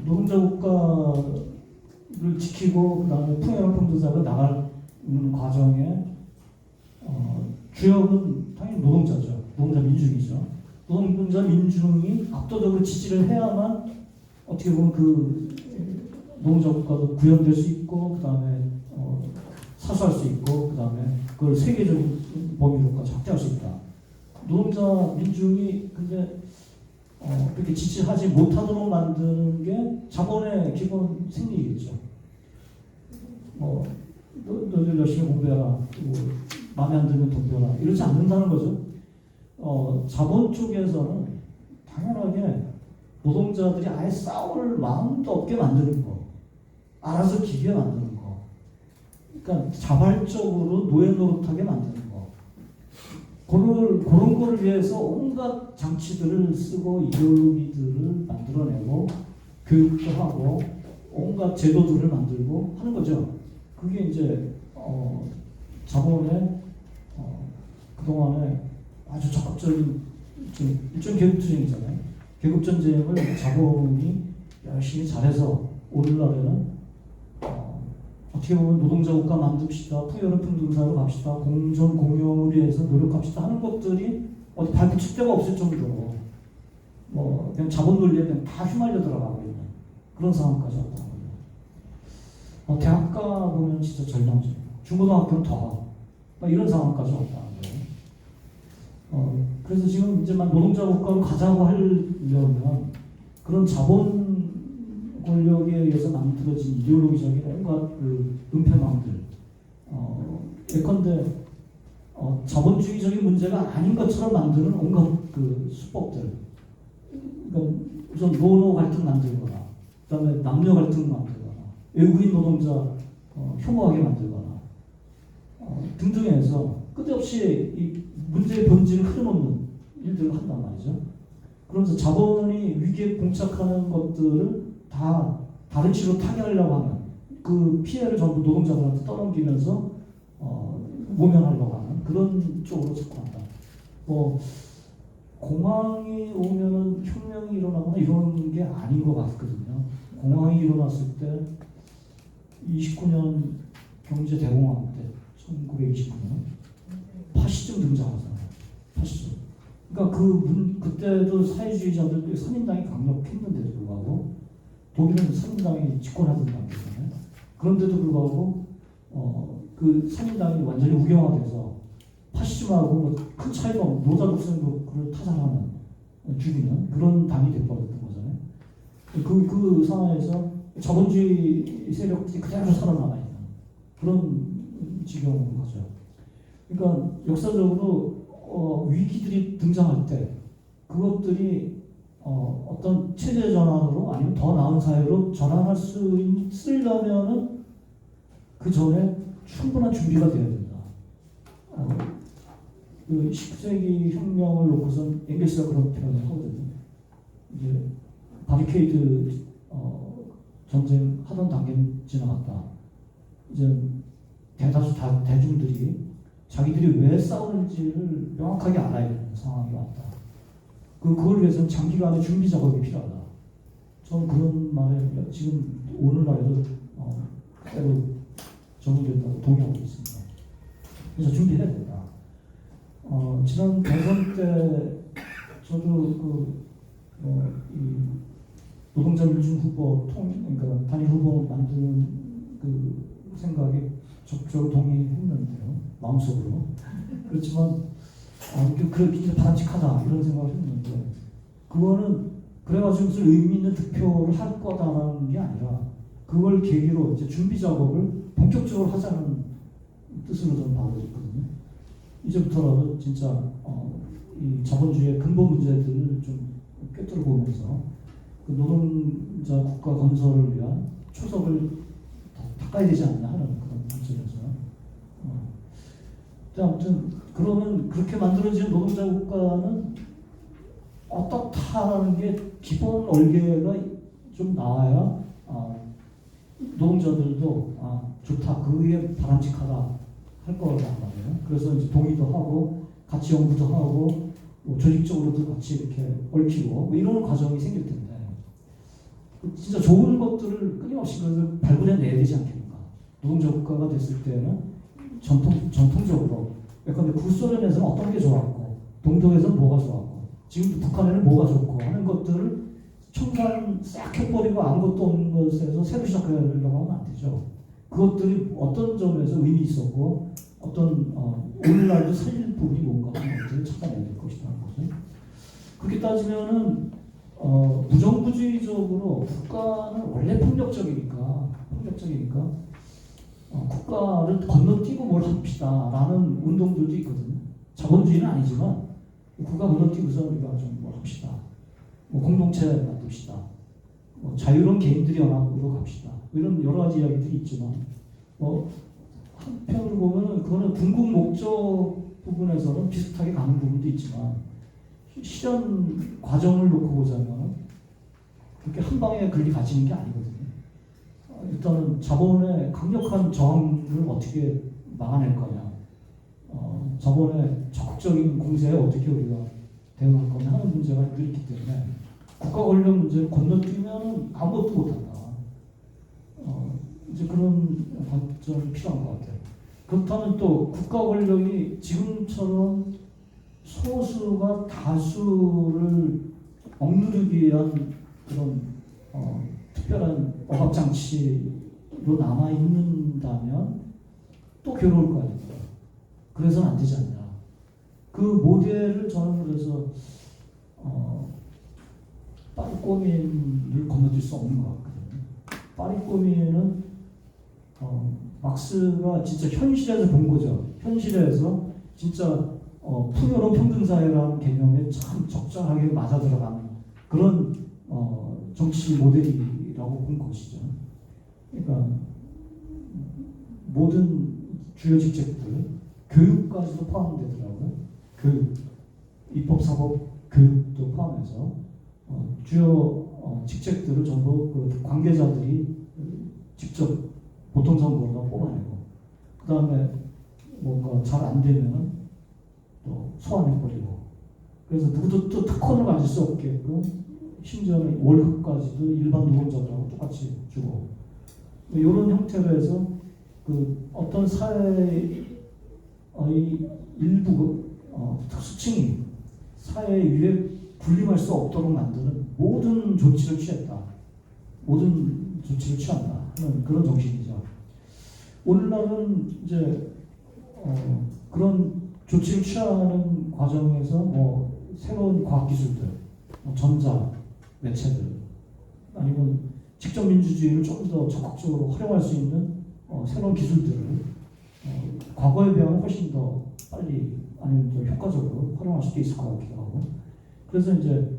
노동자 국가를 지키고 그 다음에 풍요로운 평등사회로 나가는 과정에 주역은 당연히 노동자죠. 노동자 민중이죠. 노동자 민중이 압도적으로 지지를 해야만 어떻게 보면 그 노동자 국가도 구현될 수 있고 그 다음에 사수할 수 있고 그 다음에 그걸 세계적인 범위로까지 확대할 수 있다. 노동자 민중이 근데 그렇게 지지하지 못하도록 만드는 게 자본의 기본 생리겠죠. 너들 열심히 공부해라. 뭐, 마음에 안 들면 돈 벌어라. 이러지 않는다는 거죠. 자본 쪽에서는 당연하게 노동자들이 아예 싸울 마음도 없게 만드는 거. 알아서 기게 만드는 거. 그러니까 자발적으로 노예 노릇하게 만드는 거. 그런 거를 위해서 온갖 장치들을 쓰고 이데올로기들을 만들어내고 교육도 하고 온갖 제도들을 만들고 하는 거죠. 그게 이제 자본의 그동안에 아주 적극적인 일종의 계급투쟁이잖아요. 계급전쟁을 자본이 열심히 잘해서 오늘날에는 어떻게 보면 노동자 국가 만듭시다, 푸여른 평등사회로 갑시다, 공존 공영을 위해서 노력합시다 하는 것들이 어디 발붙일 데가 없을 정도로 그냥 자본 논리에 그냥 다 휘말려 들어가고 있는 그런 상황까지 왔다는 거예요. 대학가 보면 진짜 절망적이고 중고등학교는 더 이런 상황까지 왔다는 거예요. 그래서 지금 이제만 노동자 국가로 가자고 하려면 그런 자본 권력에 의해서 만들어진 이데올로기적인 온갖 은폐망들, 예컨대 자본주의적인 문제가 아닌 것처럼 만드는 온갖 수법들, 그러니까 우선 노노 갈등 만들거나, 그다음에 남녀 갈등 만들거나, 외국인 노동자 혐오하게 만들거나 등등해서 끝없이 이 문제의 본질을 흐려놓는 일들을 한단 말이죠. 그러면서 자본이 위기에 봉착하는 것들을 다 다른 식으로 타개하려고 하는 그 피해를 전부 노동자들한테 떠넘기면서 모면하려고 하는 그런 쪽으로 접근한다. 공황이 오면은 혁명이 일어나거나 이런 게 아닌 것 같거든요. 공황이 일어났을 때 29년 경제 대공황 때 1929년 파시즘 등장하잖아요. 파시즘. 그러니까 그때도 사회주의자들 선인당이 강력했는데도 불구하고 독일은 선인당이 집권하던 단계잖아요. 그런데도 불구하고 그 선인당이 완전히 우경화돼서 파시즘하고 큰 차이가 없는 노자 독선을 타살하는 죽이는 그런 당이 돼버렸던 거잖아요. 그 상황에서 자본주의 세력들이 그대로 살아남아 있는 그런 지경인 거죠. 그러니까 역사적으로 위기들이 등장할 때 그것들이 어떤 체제 전환으로 아니면 더 나은 사회로 전환할 수 있으려면은 그 전에 충분한 준비가 되어야 된다. 그 19세기 혁명을 놓고선 엥겔스가 그런 표현을 하거든요. 이제 바리케이드 전쟁 하던 단계는 지나갔다. 이제 대다수 대중들이 자기들이 왜 싸우는지를 명확하게 알아야 되는 상황이 왔다. 그걸 위해서는 장기간의 준비 작업이 필요하다. 저는 그런 말에 지금 오늘날에도 그대로 적용된다고 동의하고 있습니다. 그래서 준비해야 된다. 지난 대선 때 저도 이 노동자 민중 후보 그러니까 단일 후보 만드는 그 생각에 적극적으로 동의했는데요. 마음속으로. 그렇지만 그렇게 바람직하다 이런 생각을 했는데 그거는 그래가지고 무슨 의미 있는 득표를 할 거다라는 게 아니라 그걸 계기로 이제 준비 작업을 본격적으로 하자는 뜻으로 저는 받아들였거든요. 이제부터라도 진짜 이 자본주의의 근본 문제들을 좀 꿰뚫어 보면서 그 노동자 국가 건설을 위한 초석을 닦아야 되지 않나 하는 그런 관점에서. 아무튼 그러면 그렇게 만들어진 노동자 국가는 어떻다라는 게 기본 얼개가 좀 나와야 노동자들도 좋다, 그게 바람직하다 할 거란 말이에요. 그래서 이제 동의도 하고 같이 연구도 하고 조직적으로도 같이 이렇게 얽히고 이런 과정이 생길 텐데 진짜 좋은 것들을 끊임없이 발굴해내야 되지 않겠는가. 노동자 국가가 됐을 때는 전통적으로 예컨대 구소련에서는 어떤 게 좋았고 동독에서는 뭐가 좋았고 지금 북한에는 뭐가 좋고 하는 것들을 청산 싹 해버리고 아무것도 없는 것에서 새로 시작하려고 하면 안 되죠. 그것들이 어떤 점에서 의미 있었고 어떤 오늘날도 살릴 부분이 뭔가 하는 것들을 찾아내야 될 것이라는 거죠. 그렇게 따지면은 무정부주의적으로 국가는 원래 폭력적이니까 국가를 건너뛰고 뭘 합시다라는 운동들도 있거든요. 자본주의는 아니지만 국가 건너뛰고서 우리가 좀 뭘 합시다. 뭐 공동체 만듭시다. 뭐 자유로운 개인들이 연합으로 갑시다. 이런 여러 가지 이야기들이 있지만 한편으로 보면은 그거는 궁극 목적 부분에서는 비슷하게 가는 부분도 있지만 실현 과정을 놓고 보자면 그렇게 한 방에 글리 가지는 게 아니거든요. 일단은 자본의 강력한 저항을 어떻게 막아낼 거냐, 자본의 적극적인 공세에 어떻게 우리가 대응할 거냐 하는 문제가 늘 있기 때문에 국가 권력 문제를 건너뛰면 아무것도 못한다. 이제 그런 관점이 필요한 것 같아요. 그렇다면 또 국가 권력이 지금처럼 소수가 다수를 억누르기 위한 그런 특별한 억압장치로 남아있는다면 또 괴로울 거 아닙니까? 그래서는 안 되지 않냐. 그 모델을 저는 그래서 파리꼬민을 건너뛸 수 없는 것 같거든요. 파리꼬민은 막스가 진짜 현실에서 본 거죠. 현실에서 진짜 풍요로운 평등사회라는 개념에 참 적절하게 맞아 들어가는 그런 정치 모델이라고 본 것이죠. 그러니까 모든 주요 직책들, 교육까지도 포함되더라고요. 교육, 입법, 사법, 교육도 포함해서 주요 직책들을 전부 그 관계자들이 직접 보통선거로 뽑아내고 그 다음에 뭔가 잘 안 되면은 또 소환해버리고 그래서 누구도 또 특권을 가질 수 없게끔 심지어는 월급까지도 일반 노동자들하고 똑같이 주고 이런 형태로 해서 그 어떤 사회의 일부 특수층이 사회 위에 군림할 수 없도록 만드는 모든 조치를 취했다. 모든 조치를 취한다 하는 그런 정신이죠. 오늘날은 이제 그런 조치를 취하는 과정에서 뭐 새로운 과학기술들, 전자, 매체들 아니면 직접 민주주의를 좀 더 적극적으로 활용할 수 있는 새로운 기술들을 과거에 비하면 훨씬 더 빨리 아니면 더 효과적으로 활용할 수도 있을 것 같기도 하고 그래서 이제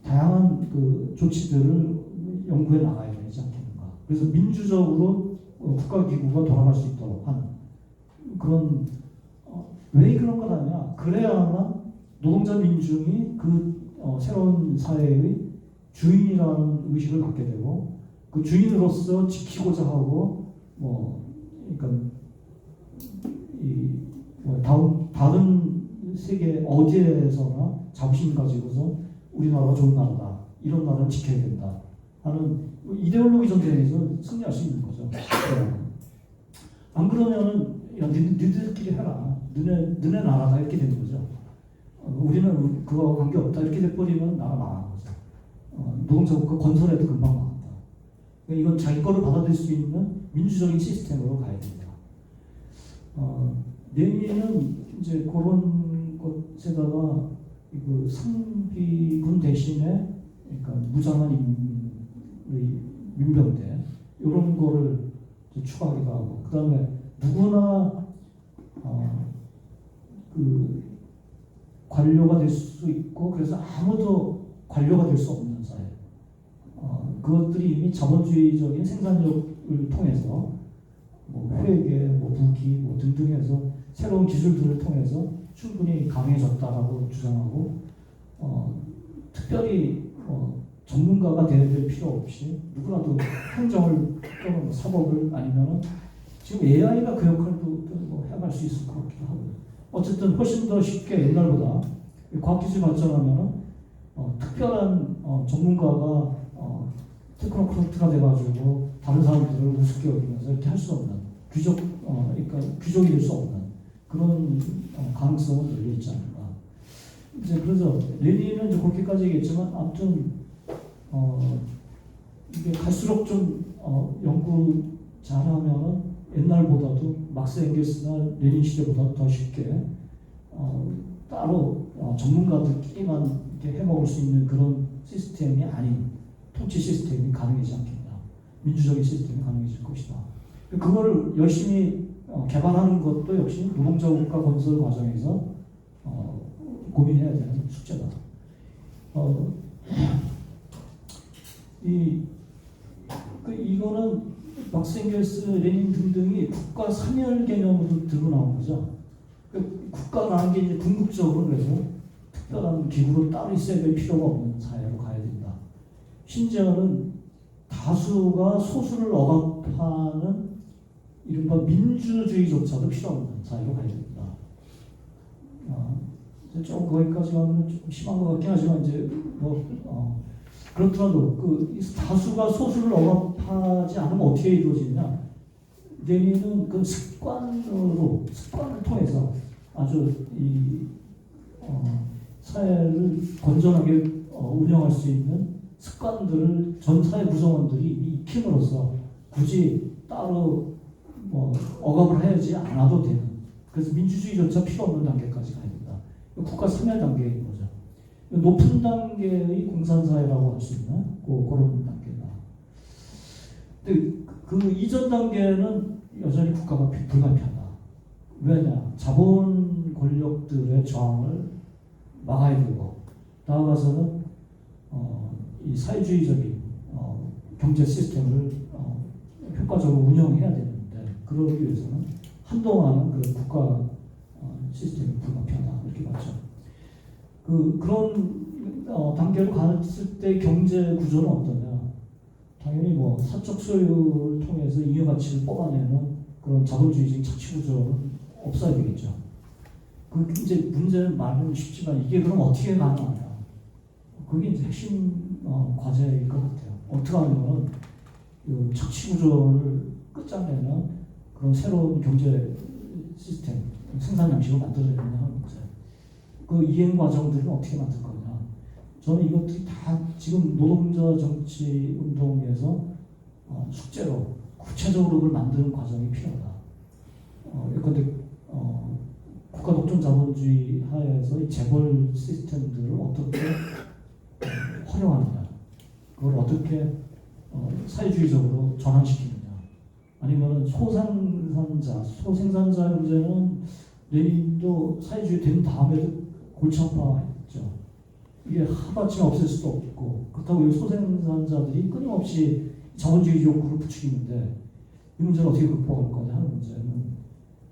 다양한 그 조치들을 연구해 나가야 되지 않겠는가. 그래서 민주적으로 국가기구가 돌아갈 수 있도록 하는 그런 왜 그런 거라냐. 그래야만 노동자 민중이 그 새로운 사회의 주인이라는 의식을 갖게 되고 그 주인으로서 지키고자 하고 그러니까 다른 세계 어디에서나 자부심 가지고서 우리나라가 좋은 나라다. 이런 나라를 지켜야 된다. 하는 이데올로기 전쟁에서 승리할 수 있는 거죠. 안 그러면은 야, 니들끼리 해라. 너네 나라다 이렇게 되는 거죠. 우리는 그거와 관계없다 이렇게 돼버리면 나라 망하는 거죠. 노동자국가 건설에도 금방 망한다. 그러니까 이건 자기 거를 받아들일 수 있는 민주적인 시스템으로 가야 됩니다. 레닌은 이제 그런 것에다가 그 상비군 대신에 그러니까 무장한 민병대 이런 거를 추가하기도 하고 그 다음에 누구나 그 관료가 될 수 있고 그래서 아무도 관료가 될 수 없는 사회 그것들이 이미 자본주의적인 생산력을 통해서 회계, 무기 등등해서 새로운 기술들을 통해서 충분히 강해졌다라고 주장하고 특별히 전문가가 될 필요 없이 누구라도 행정을 또는 사법을 아니면은 지금 AI가 그 역할도 해갈 수 있을 것 같기도 하고요. 어쨌든 훨씬 더 쉽게 옛날보다 과학기술 발전하면은 특별한 전문가가 테크노크라트가 돼가지고 다른 사람들을 우습게 여기면서 이렇게 할 수 없는 그러니까 귀족이 될 수 없는 그런 가능성은 열려 있지 않을까. 이제 그래서 레닌은 이제 그렇게까지 얘기했지만 아무튼 이게 갈수록 좀 연구 잘하면은 옛날보다도 막스 앵겔스나 레닌 시대보다 더 쉽게 따로 전문가들끼리만 이렇게 해먹을 수 있는 그런 시스템이 아닌 통치 시스템이 가능하지 않겠냐. 민주적인 시스템이 가능해질 것이다. 그걸 열심히 개발하는 것도 역시 노동자 국가 건설 과정에서 고민해야 되는 숙제다. 이거는 막스 엥겔스, 레닌 등등이 국가 사멸 개념으로 들고 나온 거죠. 국가라는 게 이제 궁극적으로 그래서 특별한 기구로 따로 있어야 될 필요가 없는 사회로 가야 된다. 심지어는 다수가 소수를 억압하는 이른바 민주주의조차도 필요 없는 사회로 가야 된다. 좀 거기까지 가면 좀 심한 것 같긴 하지만 이제 그렇더라도 그 다수가 소수를 억압하지 않으면 어떻게 이루어지냐? 레닌은 그 습관을 통해서 아주 이 사회를 건전하게 운영할 수 있는 습관들을 전 사회 구성원들이 익힘으로써 굳이 따로 억압을 하지 않아도 되는, 그래서 민주주의조차 필요 없는 단계까지 가야 된다. 국가 사멸 단계인 거죠. 높은 단계의 공산사회라고 할 수 있는 그런 단계다. 근데 그 이전 단계는 여전히 국가가 불가피하다. 왜냐? 자본 권력들의 저항을 막아야 되고, 나아가서는 이 사회주의적인 경제 시스템을 효과적으로 운영해야 되는데, 그러기 위해서는 한동안은 그 국가 시스템이 불가피하다 이렇게 봤죠. 그런 단계로 갔을 때 경제 구조는 어떠냐? 당연히 사적 소유를 통해서 잉여 가치를 뽑아내는 그런 자본주의적인 착취 구조는 없어야 되겠죠. 이제 문제는 말은 쉽지만 이게 그럼 어떻게 가능하냐? 그게 이제 핵심 과제일 것 같아요. 어떻게 하면 그 착취 구조를 끝장내는 그런 새로운 경제 시스템, 생산 양식을 만들어야 되냐 하는 문제. 그 이행 과정들은 어떻게 만들 거냐. 저는 이것들이 다 지금 노동자 정치 운동에서 숙제로 구체적으로 그걸 만드는 과정이 필요하다. 예컨대 국가 독점 자본주의 하에서 이 재벌 시스템들을 어떻게 활용하느냐, 그걸 어떻게 사회주의적으로 전환시키느냐, 아니면 소생산자 문제는 레닌도 사회주의 된 다음에도 골치 아파했죠. 이게 하루아침에 없앨 수도 없고, 그렇다고 이 소생산자들이 끊임없이 자본주의 욕구를 부추기는데 이 문제를 어떻게 극복할 거냐 하는 문제는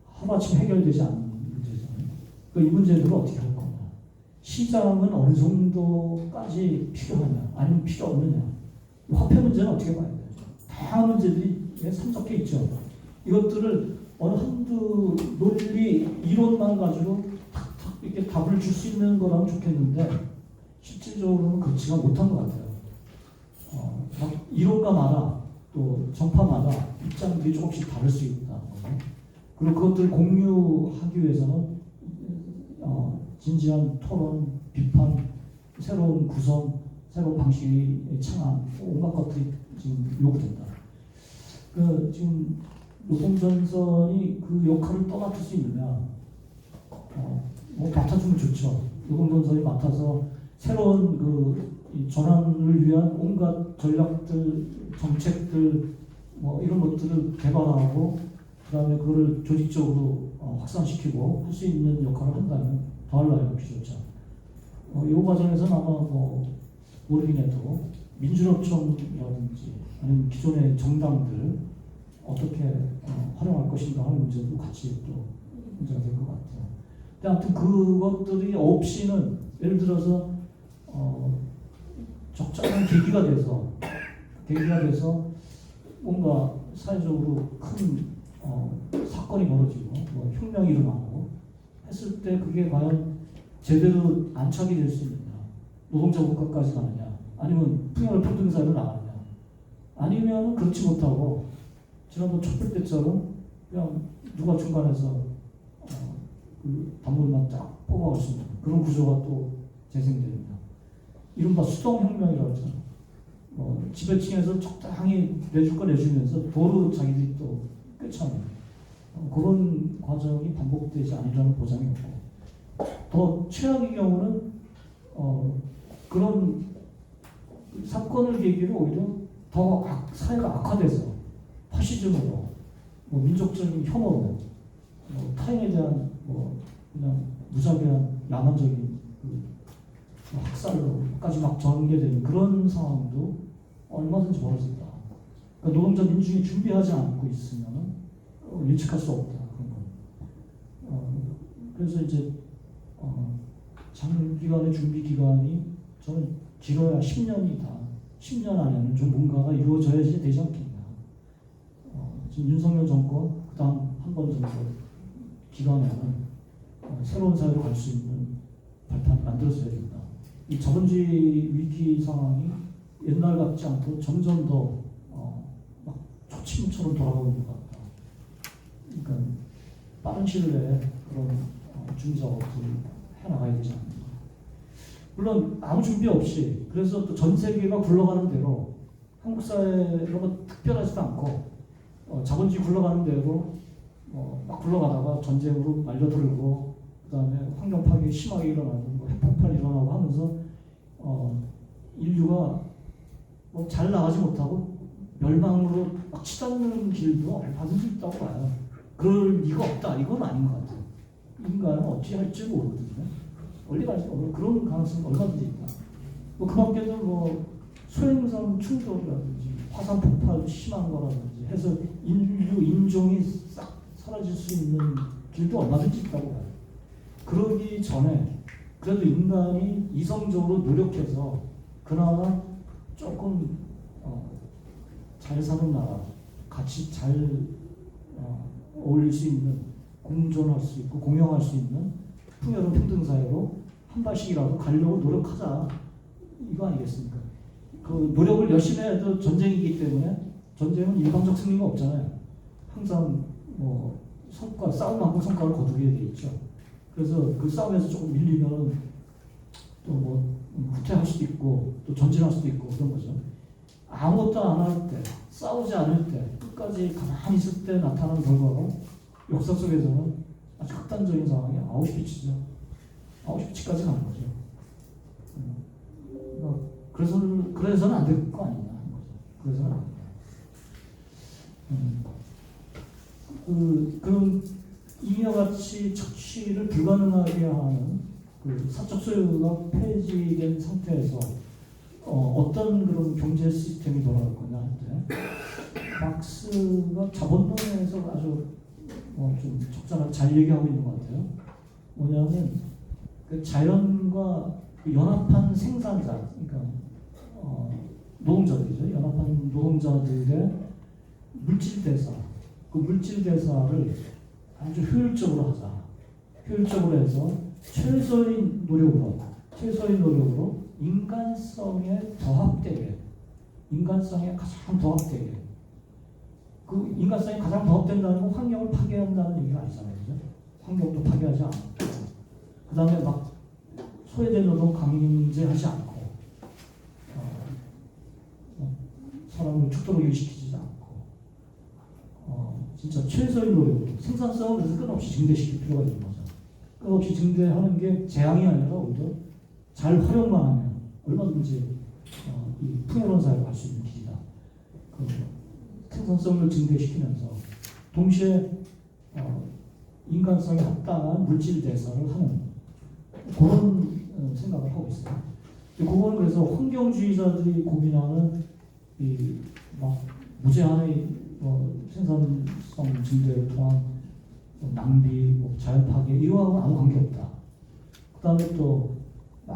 하루아침에 해결되지 않는 문제잖아요. 그러니까 이 문제들을 어떻게 할 거냐. 시장은 어느 정도까지 필요하냐, 아니면 필요 없느냐. 화폐 문제는 어떻게 봐야 돼요. 다양한 문제들이 산적해 있죠. 이것들을 어느 한두 논리, 이론만 가지고 탁탁 이렇게 답을 줄 수 있는 거라면 좋겠는데 실질적으로는 그렇지가 못한 것 같아요. 막 이론가마다 또 정파마다 입장들이 조금씩 다를 수 있다. 그리고 그것들을 공유하기 위해서는 진지한 토론, 비판, 새로운 구성, 새로운 방식의 창안, 온갖 것들이 지금 요구된다. 지금 노동전선이 그 역할을 떠맡을 수 있느냐? 맡아주면 좋죠. 노동전선이 맡아서 새로운 이 전환을 위한 온갖 전략들, 정책들, 이런 것들을 개발하고, 그 다음에 그거를 조직적으로 확산시키고 할 수 있는 역할을 한다면 더할 나위가 필요죠. 이 과정에서는 아마 모르긴 해도 민주노총이라든지 아니면 기존의 정당들 어떻게 활용할 것인가 하는 문제도 같이 또 문제가 될 것 같아요. 근데 아무튼 그것들이 없이는 예를 들어서 적절한 계기가 돼서 뭔가 사회적으로 큰 사건이 벌어지고 혁명이 일어나고 했을 때 그게 과연 제대로 안착이 될 수 있느냐, 노동자 국가까지 가느냐, 아니면 풍요롭 평등사회로 나가느냐, 아니면 그렇지 못하고 지난번 촛불 때처럼 그냥 누가 중간에서 그 단물만 딱 뽑아올 수 있는 그런 구조가 또 재생되느냐. 이른바 수동혁명이라고 하잖아요. 지배층에서 적당히 내줄 거 내주면서 도로 자기들이 또 꿰차는 그런 과정이 반복되지 않으려는 보장이 없고, 더 최악의 경우는 그런 사건을 계기로 오히려 더 사회가 악화돼서 파시즘으로 뭐 민족적인 혐오로 뭐 타인에 대한 뭐 그냥 무자비한 야만적인 그 학살로까지 막 전개되는 그런 상황도 얼마든지 벌어진다. 그러니까 노동자 민중이 준비하지 않고 있으면 예측할 수 없다. 그런 건. 그래서 이제 장기간의 준비 기간이 저는 길어야 10년이다. 10년 안에는 좀 뭔가가 이루어져야지 되지 않겠냐. 지금 윤석열 정권 그다음 한 번 정도 기간에는 새로운 사회로 갈 수 있는 발판이 만들어져야 된다. 이 자본주의 위기 상황이 옛날 같지 않고 점점 더 막 초침처럼 돌아가고 있는 것 같다. 그러니까 빠른 시일 내에 그런 중작업을 해나가야 되지 않는가. 물론 아무 준비 없이 그래서 또 전 세계가 굴러가는 대로 한국 사회가 뭐 특별하지도 않고 자본주의 굴러가는 대로 막 굴러가다가 전쟁으로 말려들고 그다음에 환경 파괴 심하게 일어나고 뭐 핵폭발 일어나고 하면서 인류가 뭐 잘 나가지 못하고 멸망으로 막 치닫는 길도 얼마든지 있다고 봐요. 그럴 리가 없다. 이건 아닌 것 같아요. 인간은 어찌 할지 모르거든요. 원리 가지 그런 가능성이 얼마든지 있다. 뭐 그밖에도 뭐 소행성 충돌이라든지 화산 폭발 심한 거라든지 해서 인종이 싹 사라질 수 있는 길도 얼마든지 있다고 봐요. 그러기 전에 그래도 인간이 이성적으로 노력해서 그나마 조금 잘 사는 나라, 같이 잘 어울릴 수 있는, 공존할 수 있고 공용할 수 있는 풍요로운 평등사회로 한 발씩이라도 가려고 노력하자. 이거 아니겠습니까? 그 노력을 열심히 해도 전쟁이기 때문에 전쟁은 일방적 승리가 없잖아요. 항상 뭐 싸움만큼 성과를 거두게 돼 있죠. 그래서 그 싸움에서 조금 밀리면 또 뭐 후퇴할 수도 있고 또 전진할 수도 있고 그런 거죠. 아무것도 안 할 때, 싸우지 않을 때, 끝까지 가만히 있을 때 나타나는 결과가 역사 속에서는 아주 극단적인 상황이 아우슈비츠죠. 아우슈비츠까지 가는 거죠. 그래서는 안 될 거 아니냐 하는 거죠. 그래서는 안 된다. 그런 이와 같이 착취를 불가능하게 하는 그 사적 소유가 폐지된 상태에서 어떤 그런 경제 시스템이 돌아갈 거냐 할 때 막스가 자본론에서 아주 좀 적절하게 잘 얘기하고 있는 것 같아요. 뭐냐면 그 자연과 그 연합한 생산자, 그러니까 노동자들이죠. 연합한 노동자들의 물질 대사, 그 물질 대사를 아주 효율적으로 하자. 효율적으로 해서 최소의 노력으로 인간성에 더합되게, 인간성에 가장 더합되게. 그 인간성이 가장 더합된다는 건 환경을 파괴한다는 얘기가 아니잖아요. 그죠? 환경도 파괴하지 않고, 그 다음에 막 소외된 노동 강제하지 않고, 사람을 죽도록 일시키지 않고, 진짜 최소의 노력으로 생산성을 그래서 끝없이 증대시킬 필요가 있는 거죠. 끝없이 증대하는 게 재앙이 아니라 오히려 잘 활용만 하면 얼마든지 이 풍요로운 사회로 갈 수 있는 길이다. 그 생산성을 증대시키면서 동시에 인간성에 합당한 물질 대사를 하는 그런 생각을 하고 있어요. 그거는 그래서 환경주의자들이 고민하는 이 막 무제한의 생산성 증대를 통한 낭비, 자연 파괴 이거하고는 아무 관계 없다. 그다음에 또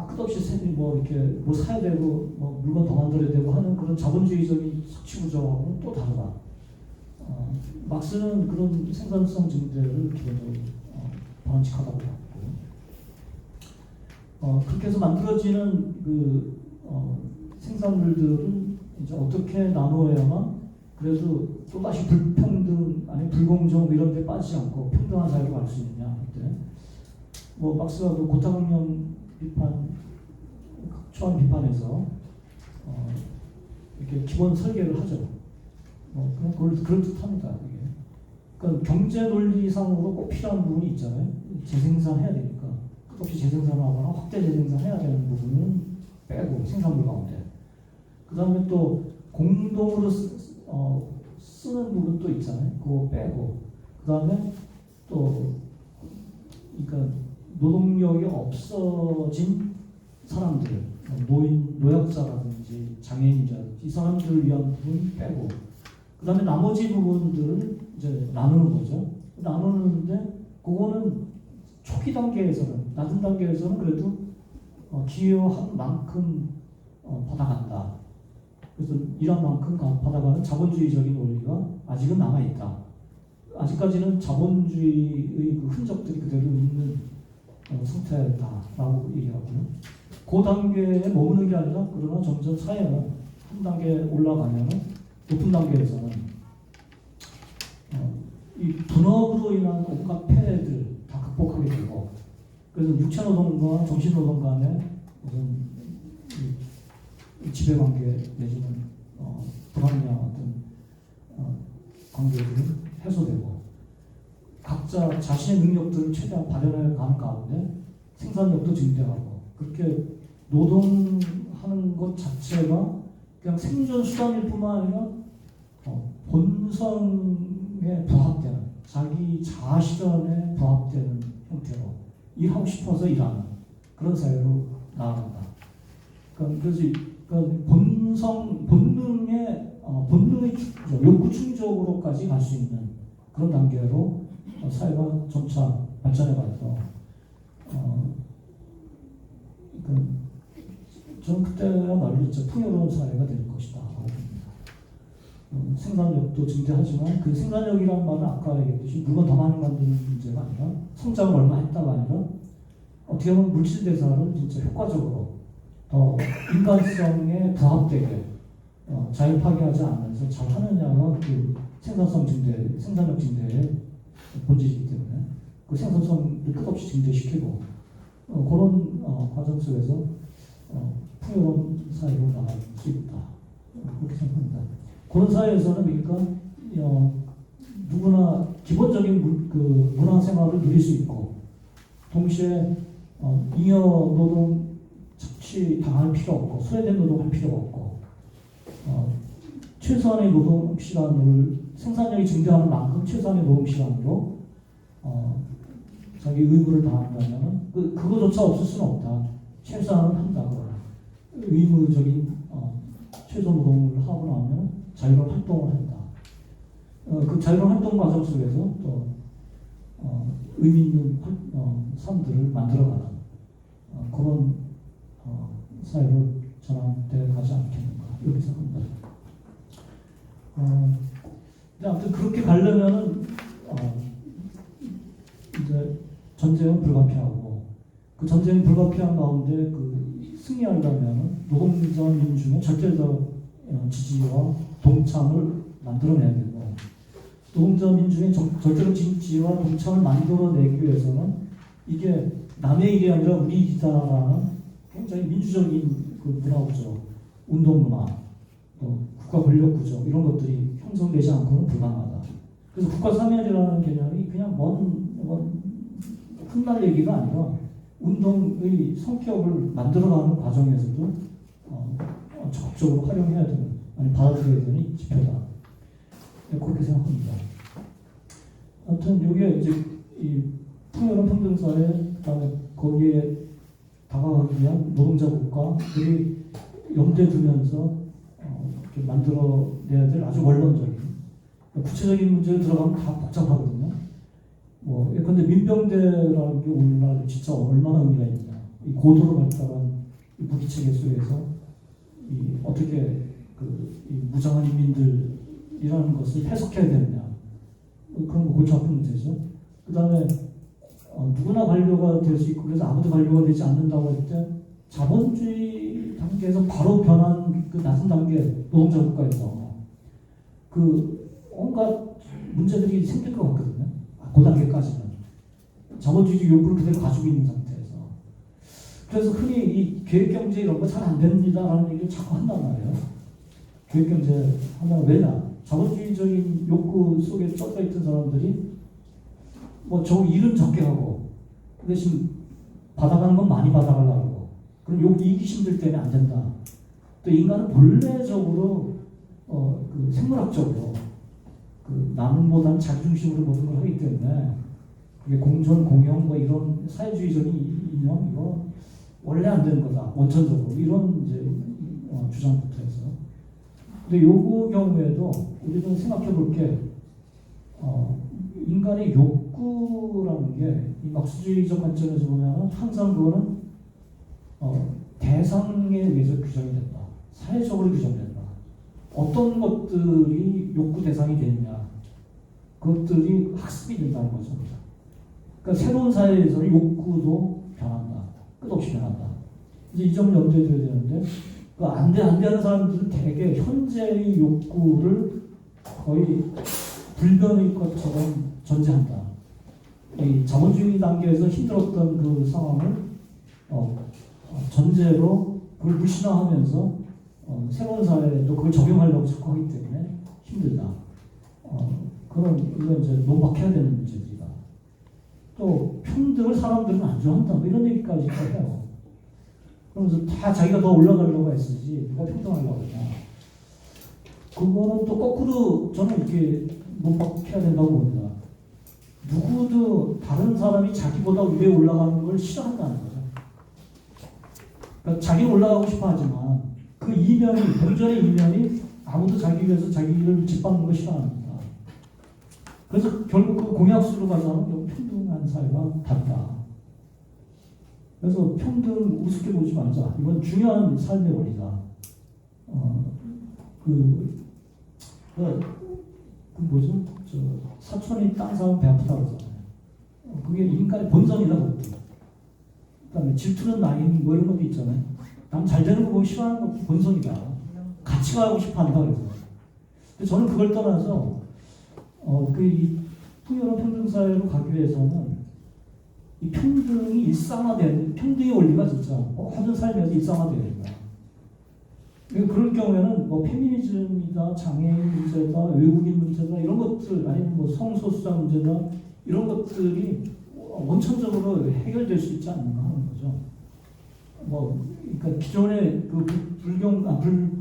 끝없이 이렇게 뭐 사야 되고 물건 더 만들어야 되고 하는 그런 자본주의적인 석치 구조하고는 또 다르다. 막스는 그런 생산성 증대를 기본적으로 바람직하다고 봤고, 그렇게 해서 만들어지는 그 생산물들은 이제 어떻게 나누어야만 그래도 또다시 불평등 아니 불공정 이런 데 빠지지 않고 평등한 사회로 갈 수 있느냐 할 때, 막스가 그 고타공영 비판, 초안 비판에서 이렇게 기본 설계를 하죠. 그럴 듯합니다. 이게. 그러니까 경제 논리상으로 꼭 필요한 부분이 있잖아요. 재생산해야 되니까 끝없이 재생산하거나 확대 재생산해야 되는 부분은 빼고 생산물 가운데. 그 다음에 또 공동으로 쓰는 부분도 있잖아요. 그거 빼고. 그 다음에 또 그러니까 노동력이 없어진 사람들, 노약자라든지 장애인자라든지 이 사람들을 위한 부분 빼고. 그 다음에 나머지 부분들을 이제 나누는 거죠. 나누는데 그거는 초기 단계에서는 낮은 단계에서는 그래도 기여한 만큼 받아간다. 그래서 일한 만큼 받아가는 자본주의적인 원리가 아직은 남아있다. 아직까지는 자본주의의 그 흔적들이 그대로 있는 상태다라고 얘기하고요. 그 단계에 머무는 게 아니라 그러나 점점 사회는 한 단계 올라가면 높은 단계에서는 이 분업으로 인한 온갖 폐해들 다 극복하게 되고 그래서 육체노동과 정신노동 간의 무슨 지배관계 내지는 불합리한 어떤 관계들은 해소되고 각자 자신의 능력들을 최대한 발현해 가는 가운데 생산력도 증대하고 그렇게 노동하는 것 자체가 그냥 생존 수단일 뿐만 아니라 본성에 부합되는 자기 자아 실현에 부합되는 형태로 일하고 싶어서 일하는 그런 사회로 나아간다. 그래서 본능의 욕구 충족으로까지 갈 수 있는 그런 단계로 사회가 점차 발전해가서 저는 그때야말로 진짜 풍요로운 사회가 될 것이다. 생산력도 증대하지만 그 생산력이란 말은 아까 얘기했듯이 물건 더 많이 만드는 문제가 아니라 성장을 얼마 했다가 아니라 어떻게 보면 물질 대사를 진짜 효과적으로 더 인간성에 부합되게 자연 파괴하지 않으면서 잘 하느냐가 그 생산성 증대, 생산력 증대의 본질이기 때문에 그 생산성을 끝없이 증대시키고 그런 과정 속에서 풍요로운 사회로 나갈 수 있다. 그렇게 생각합니다. 그런 사회에서는 그러니까 누구나 기본적인 문화 생활을 누릴 수 있고 동시에 잉여 노동 착취 당할 필요 없고 소외된 노동할 필요가 없고 최소한의 노동 시간을 생산력이 증대하는 만큼 최소한의 노동 시간으로 자기 의무를 다한다면 그거조차 없을 수는 없다. 최소한은 한다. 의무적인 최소 노동을 하고 나면 자유로운 활동을 한다. 그 자유로운 활동 과정 속에서 또 의미 있는 삶들을 만들어가는 그런 사회로 전환되어 가지 않겠는가 이렇게 생각합니다. 근데 아무튼 그렇게 가려면은 이제 전쟁은 불가피하고 그 전쟁은 불가피한 가운데 그 승리하려면 노동자 민중의 절대적 지지와 동참을 만들어내야 되고 노동자 민중의 절대적 지지와 동참을 만들어내기 위해서는 이게 남의 일이 아니라 우리 일이다라는 굉장히 민주적인 그 문화구조, 운동문화, 국가 권력구조 이런 것들이 형성되지 않고는 불가능하다. 그래서 국가사면이라는 개념이 그냥 훗날 얘기가 아니라 운동의 성격을 만들어가는 과정에서도 적극적으로 활용해야 되는, 아니 받아들여야 되는 지표다. 그렇게 생각합니다. 아무튼 이게 이제 이 풍요로운 평등사회, 그다음에 거기에 다가가기 위한 노동자 국가들이 염두에 두면서 만들어내야 될 아주 원론적인 구체적인 문제에 들어가면 다 복잡하거든요. 예컨대 민병대라는 게 오늘날 진짜 얼마나 의미가 있냐. 이 고도로 발달한 무기체계 속에서 어떻게 이 무장한 인민들이라는 것을 해석해야 되느냐. 그런 거 골치 아픈 문제죠. 그 다음에 누구나 관료가 될 수 있고 그래서 아무도 관료가 되지 않는다고 할 때 자본주의 단계에서 바로 변한 그 낮은 단계 노동자 국가에서 온갖 문제들이 생길 것 같거든요. 그 단계까지는 자본주의 욕구를 그대로 가지고 있는 상태에서 그래서 흔히 이 계획경제 이런 거 잘 안 됩니다라는 얘기를 자꾸 한단 말이에요. 계획경제 하면 왜냐? 자본주의적인 욕구 속에 쫓겨 있던 사람들이 저 일은 적게 하고 그 대신 받아가는 건 많이 받아가려고. 그럼 요 이기심들 때문에 안 된다. 또 인간은 본래적으로 그 생물학적으로 그 남보다는 자기중심으로 모든 걸 하기 때문에 그게 공존, 공영 뭐 이런 사회주의적인 이념 이거 원래 안 되는 거다. 원천적으로 이런 이제 주장부터 해서. 근데 요거 경우에도 우리는 생각해 볼 게 인간의 욕구라는 게 이 막수주의적 관점에서 보면 항상 그거는 대상에 의해서 규정이 된다. 사회적으로 규정된다. 어떤 것들이 욕구 대상이 되느냐. 그것들이 학습이 된다는 거죠. 그러니까 새로운 사회에서는 욕구도 변한다. 끝없이 변한다. 이제 이 점을 염두에 둬야 되는데 안 돼 하는 사람들은 대개 현재의 욕구를 거의 불변의 것처럼 전제한다. 이 자본주의 단계에서 힘들었던 그 상황을 전제로 그걸 무신화하면서 새로운 사회에 또 그걸 적용하려고 자꾸 하기 때문에 힘들다. 그런 이건 이제 논박해야 되는 문제들이다. 또 평등을 사람들은 안 좋아한다. 뭐 이런 얘기까지 해요. 그러면서 다 자기가 더 올라가려고 했으지 누가 평등하려고 하냐. 그거는 또 거꾸로 저는 이렇게 논박해야 된다고 봅니다. 누구도 다른 사람이 자기보다 위에 올라가는 걸 싫어한다는 거죠. 그러니까 자기는 올라가고 싶어 하지만 그 이면이, 동전의 이면이 아무도 자기 위해서 자기를 짓밟는 걸 싫어합니다. 그래서 결국 그 공약수로 가자면 평등한 사회가 답이다. 그래서 평등 우습게 보지 말자. 이건 중요한 삶의 원리다. 뭐죠? 사촌이 땅 사면 배 아프다고 그러잖아요. 그게 인간의 본성이다, 그것도. 그다음에 질투는 나인 뭐 이런 것도 있잖아요. 남 잘 되는 거 보고 싫어하는 것도 본성이다. 같이 가고 싶어 한다, 그래서. 근데 저는 그걸 떠나서, 이 풍요로운 평등사회로 가기 위해서는 이 평등이 일상화되는, 평등의 원리가 진짜 모든 삶에서 일상화되어야 된다. 그럴 경우에는 뭐 페미니즘이다, 장애인 문제다, 외국인 문제다 이런 것들 아니면 뭐 성소수자 문제다 이런 것들이 원천적으로 해결될 수 있지 않는가 하는 거죠. 그러니까 기존의 그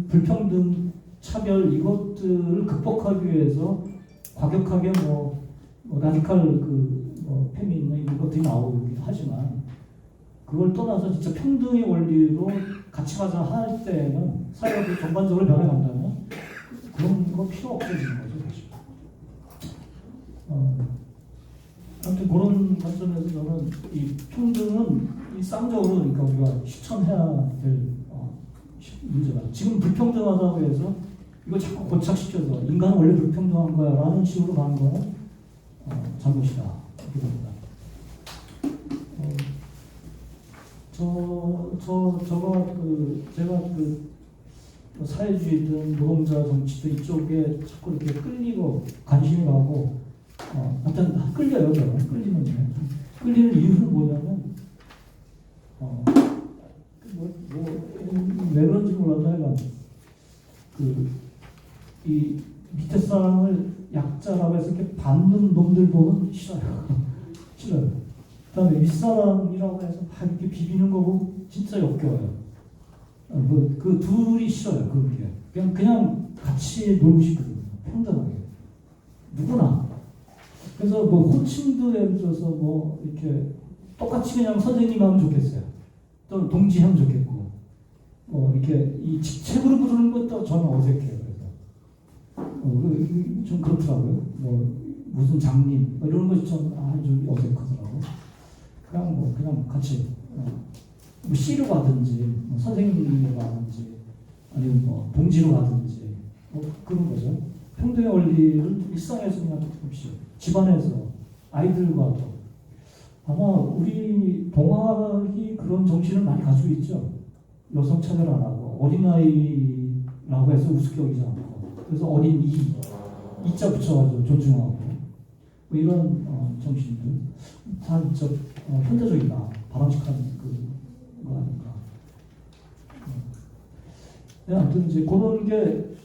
불평등, 차별 이것들을 극복하기 위해서 과격하게 라디칼 페미니즘 이런 것들이 나오긴 하지만 그걸 떠나서 진짜 평등의 원리로 같이 가자 할 때는 사회가 전반적으로 변해간다면 그런 거 필요 없어지는 거죠, 사실. 아무튼 그런 관점에서 저는 이 평등은 일상적으로 그러니까 우리가 실천해야 될 문제다. 지금 불평등하다고 해서 이거 자꾸 고착시켜서 인간은 원래 불평등한 거야 라는 식으로 가는 거는 잘못이다. 이렇게 봅니다. 제가 사회주의든 노동자 정치든 이쪽에 자꾸 이렇게 끌리고 관심이 가고, 일단 끌려요, 저는. 끌리는 이유는 뭐냐면, 왜 그런지 몰라도 하여간, 이 밑에 사람을 약자라고 해서 이렇게 받는 놈들 보면 싫어요. 싫어요. 그 다음에 윗사람이라고 해서 막 이렇게 비비는 거 보고 진짜 역겨워요. 그 둘이 싫어요, 그게. 그냥 같이 놀고 싶거든요. 평등하게. 누구나. 그래서 호칭도 예를 들어서 이렇게 똑같이 그냥 선생님 하면 좋겠어요. 또는 동지 하면 좋겠고. 이렇게 이 직책으로 부르는 것도 저는 어색해요. 그래서. 좀 그렇더라고요. 무슨 장님, 이런 것이 좀 어색하더라고요. 그냥 같이. C로 가든지, 선생님으로 가든지, 아니면 동지로 가든지, 그런 거죠. 평등의 원리를 일상에서 그냥 조금씩, 집안에서, 아이들과도. 아마 우리 동학이 그런 정신을 많이 가지고 있죠. 여성 차별 안 하고, 어린아이라고 해서 우습게 여기지 않고, 그래서 어린 이자 붙여가지고 존중하고, 이런 정신들. 다 현대적이다. 바람직한 거 아닌가. 아무튼 이제 그런 게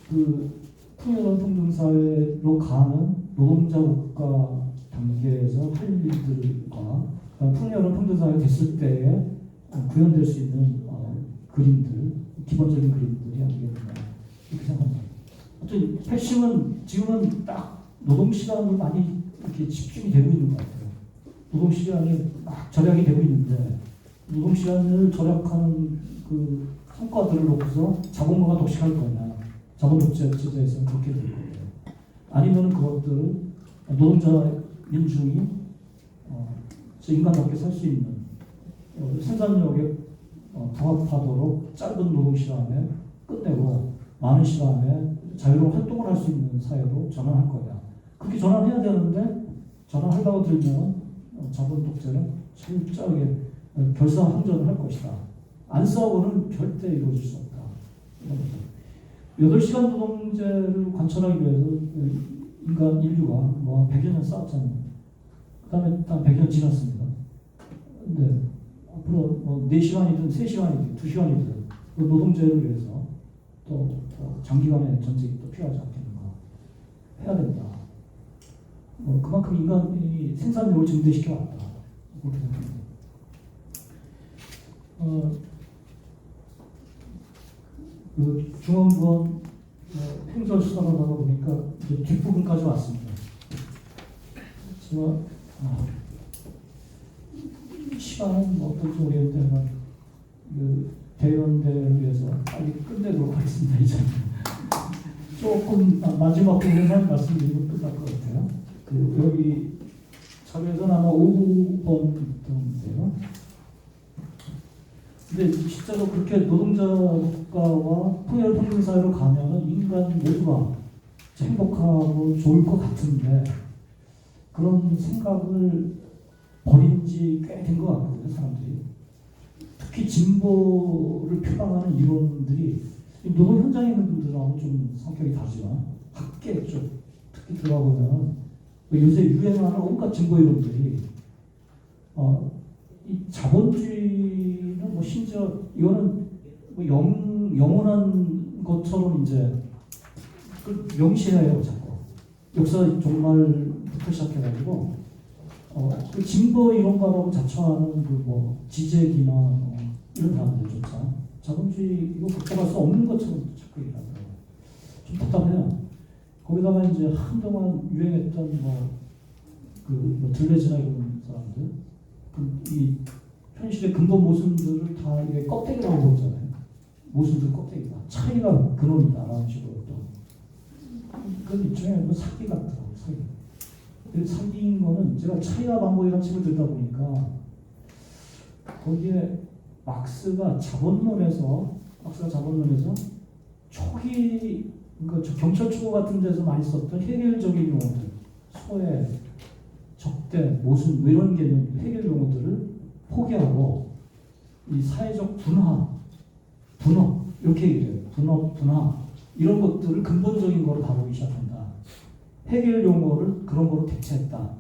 풍요로운 평등사회로 가는 노동자 국가 단계에서 할 일들과 풍요로운 평등사회 됐을 때에 구현될 수 있는 그림들, 기본적인 그림들이 아니겠나 이렇게 생각합니다. 어떤 핵심은 지금은 딱 노동시간으로 많이 이렇게 집중이 되고 있는 것 같아요. 노동시간이 막 절약이 되고 있는데 노동시간을 절약하는 그 성과들을 놓고서 자본가가 독식할 거냐, 자본 독재 체제에서는 그렇게 될 거예요. 아니면 그것들을 노동자 민중이 인간답게 살 수 있는 생산력에 부합하도록 짧은 노동 시간에 끝내고 많은 시간에 자유로운 활동을 할 수 있는 사회로 전환할 거냐. 그렇게 전환해야 되는데 전환하려고 들면 자본 독재는 철저하게 결사항전을 할 것이다. 안 싸우고는 절대 이루어질 수 없다. 8시간 노동제를 관철하기 위해서 인간 인류가 뭐 100여 년 싸웠잖아요. 그 다음에 한 100여 년 지났습니다. 근데 앞으로 뭐 4시간이든 3시간이든 2시간이든 그 노동제를 위해서 또 장기간의 전쟁이 또 필요하지 않겠는가. 해야 된다. 그만큼 인간이 생산력을 증대시켜 왔다. 그렇게 생각합니다. 그 중앙부원 행설 수사를 하다 보니까 이제 뒷부분까지 왔습니다. 제가 시간은 어떨지 모르겠는데 그 대연대를 위해서 빨리 끝내도록 하겠습니다. 이제 조금 마지막 부분만 말씀드리고 끝날 것 같아요. 그 여기 자료에서는 아마 5번인데요. 근데 실제로 그렇게 노동자 국가와 풍요로운 평등사회로 가면은 인간 모두가 행복하고 좋을 것 같은데 그런 생각을 버린 지 꽤 된 것 같거든요, 사람들이. 특히 진보를 표방하는 이론들이 노동 현장에 있는 분들하고 좀 성격이 다르지만 학계 쪽 특히 들어가 보면 요새 유행하는 온갖 진보 이론들이 이 자본주의는 뭐 심지어 이거는 뭐 영원한 것처럼 이제 명시해요, 자꾸. 역사 종말부터 시작해가지고 그 진보 이론가라고 자처하는 그 뭐 지재기나 이런 사람들조차 자본주의 이거 극복할 수 없는 것처럼 자꾸 얘기하더라고요. 좀 답답해요. 거기다가 이제 한동안 유행했던 뭐 들레즈나 이런 사람들 이 현실의 근본 모순들을 다 이게 껍데기라고 보잖아요. 모순들 껍데기다. 차이가 근원이다라는 식으로 또. 그건 일종의 뭐 사기 같더라고요. 사기. 사기인 거는 제가 차이와 방법이라는 책을 듣다 보니까 거기에 막스가 자본론에서 초기 그러니까 경찰 초고 같은 데서 많이 썼던 해결적인 용어들, 소외, 적대, 모순 이런 개념 해결 용어들을 포기하고 이 사회적 분업 이렇게 얘기해요. 분화 이런 것들을 근본적인 거로 다루기 시작한다. 해결 용어를 그런 거로 대체했다.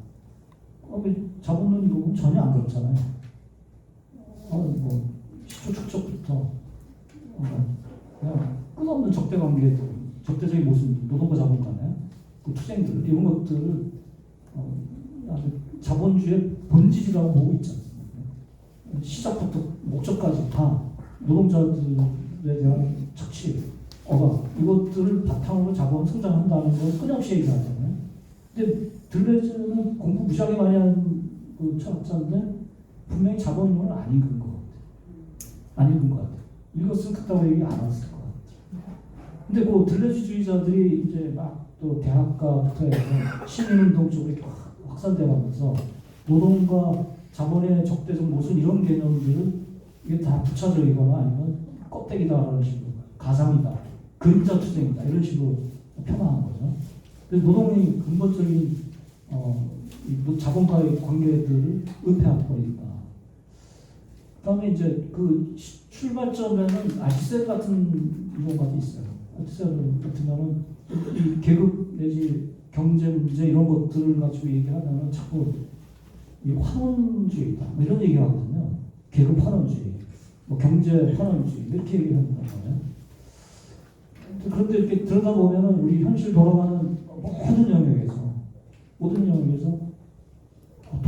자본론 이거 보면 전혀 안 그렇잖아요. 뭐 시초 축적부터 그냥 끝없는 적대 관계들, 적대적인 모습, 노동과 자본 간의 그 투쟁들 이런 것들을 아주 자본주의의 본질이라고 보고 있지 않습니까? 시작부터 목적까지 다 노동자들에 대한 착취, 억압 이것들을 바탕으로 자본 성장한다는 걸 끊임없이 얘기하잖아요. 근데 들레즈는 공부 무지하게 많이 한 그 철학자인데 분명히 자본론을 안 읽은 것 같아요. 안 읽은 것 같아요. 읽었으면 그따구 얘기 안 했을 것 같아요. 근데 그 들레즈주의자들이 이제 막 또 대학가부터 해서 시민운동 쪽으로 이렇게 확산되면서 노동과 자본의 적대적 모순 이런 개념들을 이게 다 부차적이거나 아니면 껍데기다라는 식으로 가상이다, 그림자 투쟁이다 이런 식으로 표현하는 거죠. 그래서 노동의 근본적인 자본과의 관계들을 은폐해버린다. 그다음에 이제 그 출발점에는 알티셀 같은 이론가 있어요. 알티셀 같으면은 이 계급 내지 경제 문제 이런 것들을 가지고 얘기하면은 자꾸 이 환원주의다 뭐 이런 얘기하거든요. 계급 환원주의, 뭐 경제 환원주의 이렇게 얘기한단 말이에요. 그런데 이렇게 들어가 보면은 우리 현실 돌아가는 모든 영역에서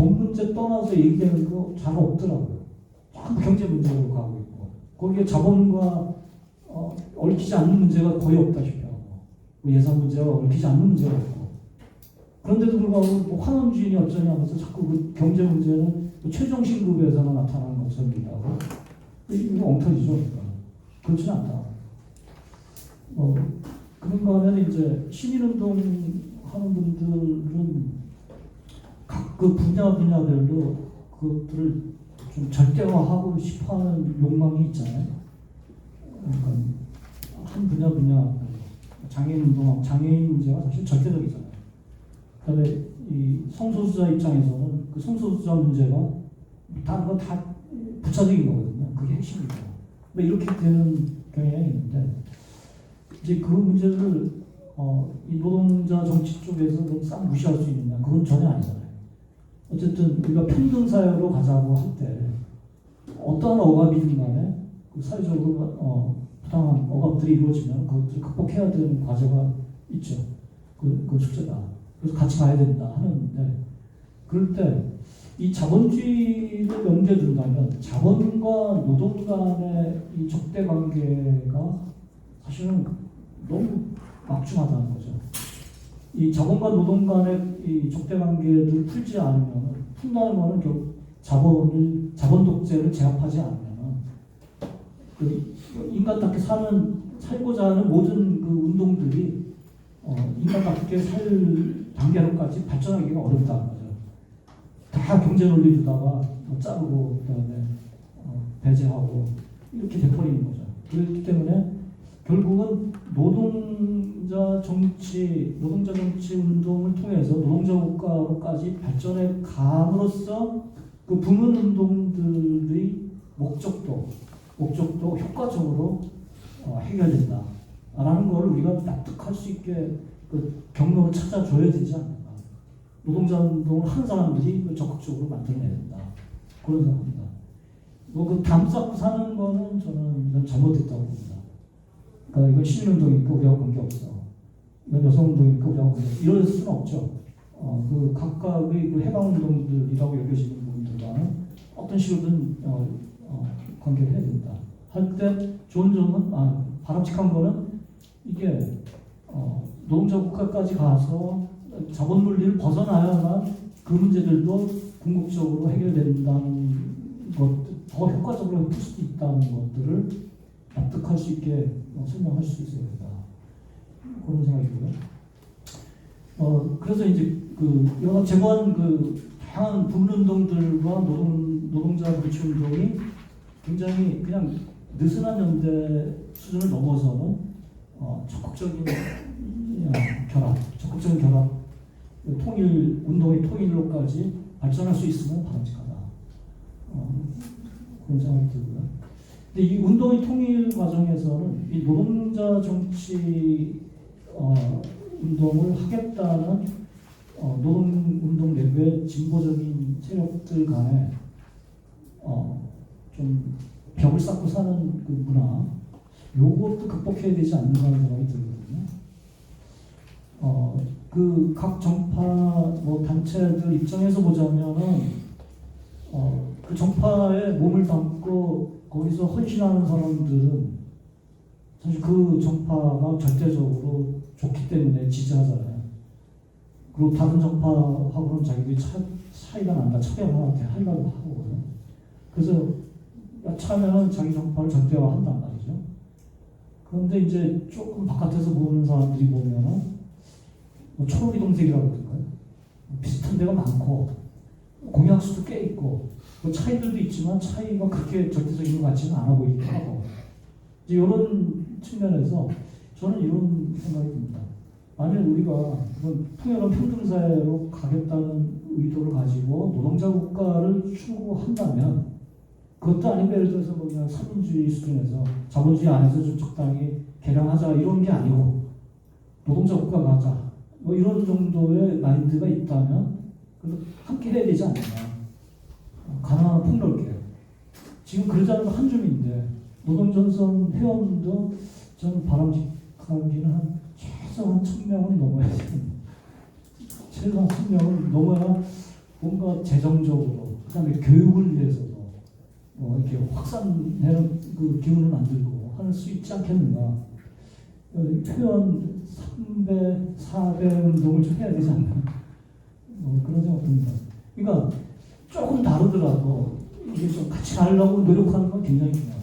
돈 문제 떠나서 얘기되는 거 잘 없더라고요. 자꾸 경제 문제로 가고 있고 거기에 자본과 얽히지 않는 문제가 거의 없다시피 하고 예산 문제가 얽히지 않는 문제가 없고 그런데도 불구하고 뭐 환원주의니 어쩌냐 하면서 자꾸 그 경제 문제는 최종 신급에서만 나타나는 것입니다. 이거 엉터리죠. 그러니까. 그렇지는 않다. 그런가 하면 이제 시민운동 하는 분들은 각 그 분야별로 그것들을 좀 절대화하고 싶어하는 욕망이 있잖아요. 그러니까 한 분야 장애인 운동하고 장애인 문제가 사실 절대적이잖아요. 그다음에 이 성소수자 입장에서는 그 성소수자 문제가 다른 건 다 부차적인 거거든요. 그게 핵심이고. 뭐 이렇게 되는 경향이 있는데 이제 그 문제를 이 노동자 정치 쪽에서 싹 무시할 수 있느냐? 그건 전혀 아니잖아요. 어쨌든 우리가 평등 사회로 가자고 할 때 어떠한 억압이든 간에 그 사회적으로 부당한 억압들이 이루어지면 그것들을 극복해야 되는 과제가 있죠. 그 숙제다. 그래서 같이 가야 된다 하는데 그럴 때 이 자본주의를 연계된다면 자본과 노동 간의 이 적대 관계가 사실은 너무 막중하다는 거죠. 이 자본과 노동 간의 이 적대 관계를 풀지 않으면 푼다는 거는 결국 자본 독재를 제압하지 않으면 그 인간답게 살고자 하는 모든 그 운동들이 인간답게 살 단계로까지 발전하기가 어렵다는 거죠. 다 경제 논리 두다가 자르고 그다음에 배제하고 이렇게 돼버리는 거죠. 그렇기 때문에 결국은 노동자 정치 운동을 통해서 노동자 국가로까지 발전해 감으로써 그 부문 운동들의 목적도 효과적으로 해결된다라는 걸 우리가 납득할 수 있게 그 경로를 찾아줘야 되지 않을까. 노동자 운동을 하는 사람들이 적극적으로 만들어내야 된다. 그런 생각합니다. 그 담쌓고 사는 거는 저는 잘못됐다고 봅니다. 그러니까 이건 시민운동이니까 우리하고 관계없어. 이건 여성운동이니까 우리하고 관계없어. 이럴 수는 없죠. 그 각각의 그 해방운동들이라고 여겨지는 부분들과는 어떤 식으로든 관계를 해야 된다. 할 때 좋은 점은 바람직한 거는 이게 노동자 국가까지 가서 자본 논리를 벗어나야만 그 문제들도 궁극적으로 해결된다는 것, 더 효과적으로 풀 수 있다는 것들을 납득할 수 있게 설명할 수 있어야 된다. 그런 생각이고요. 그래서 이제 그 여러 재반 그 다양한 부문운동들과 노동자 정치운동이 굉장히 그냥 느슨한 연대 수준을 넘어서는 적극적인 결합, 운동의 통일로까지 발전할 수 있으면 바람직하다. 그런 생각이 들고요. 근데 이 운동의 통일 과정에서는 이 노동자 정치 운동을 하겠다는 노동운동 내부의 진보적인 세력들 간에 좀 벽을 쌓고 사는 그 문화, 요것도 극복해야 되지 않는가 하는 생각이 들거든요. 그 각 정파 단체들 입장에서 보자면은 그 정파에 몸을 담고 거기서 헌신하는 사람들은 사실 그 정파가 절대적으로 좋기 때문에 지지하잖아요. 그리고 다른 정파하고는 자기들이 차이가 난다, 차별화한테 하려고 하거든요. 그래서 야차하면 자기 정파를 절대화한단 말이죠. 그런데 이제 조금 바깥에서 보는 사람들이 보면은 초록이 동색이라고 그럴까요? 비슷한 데가 많고 공약수도 꽤 있고 차이들도 있지만 차이가 그렇게 절대적인 것 같지는 않아 보이기도 하고 이제 이런 측면에서 저는 이런 생각이 듭니다. 만약 우리가 그런 풍요로운 평등사회로 가겠다는 의도를 가지고 노동자 국가를 추구한다면 그것도 아니고 예를 들어서 그냥 사민주의 수준에서 자본주의 안에서 좀 적당히 개량하자 이런 게 아니고 노동자 국가 가자 이런 정도의 마인드가 있다면 함께 해야 되지 않느냐. 가능한 폭넓게. 지금 그러자는 건 한 줌인데 노동전선 회원도 저는 바람직하기는 한 최소한 1000명은 넘어야 됩니다. 최소한 1000명은 넘어야 뭔가 재정적으로, 그다음에 교육을 위해서도 이렇게 확산되는 그 기운을 만들고 할 수 있지 않겠는가? 표현 3배, 4배 운동을 좀 해야 되지 않나? 그런 생각 듭니다. 그러니까 조금 다르더라도 이게 좀 같이 가려고 노력하는 건 굉장히 중요하다.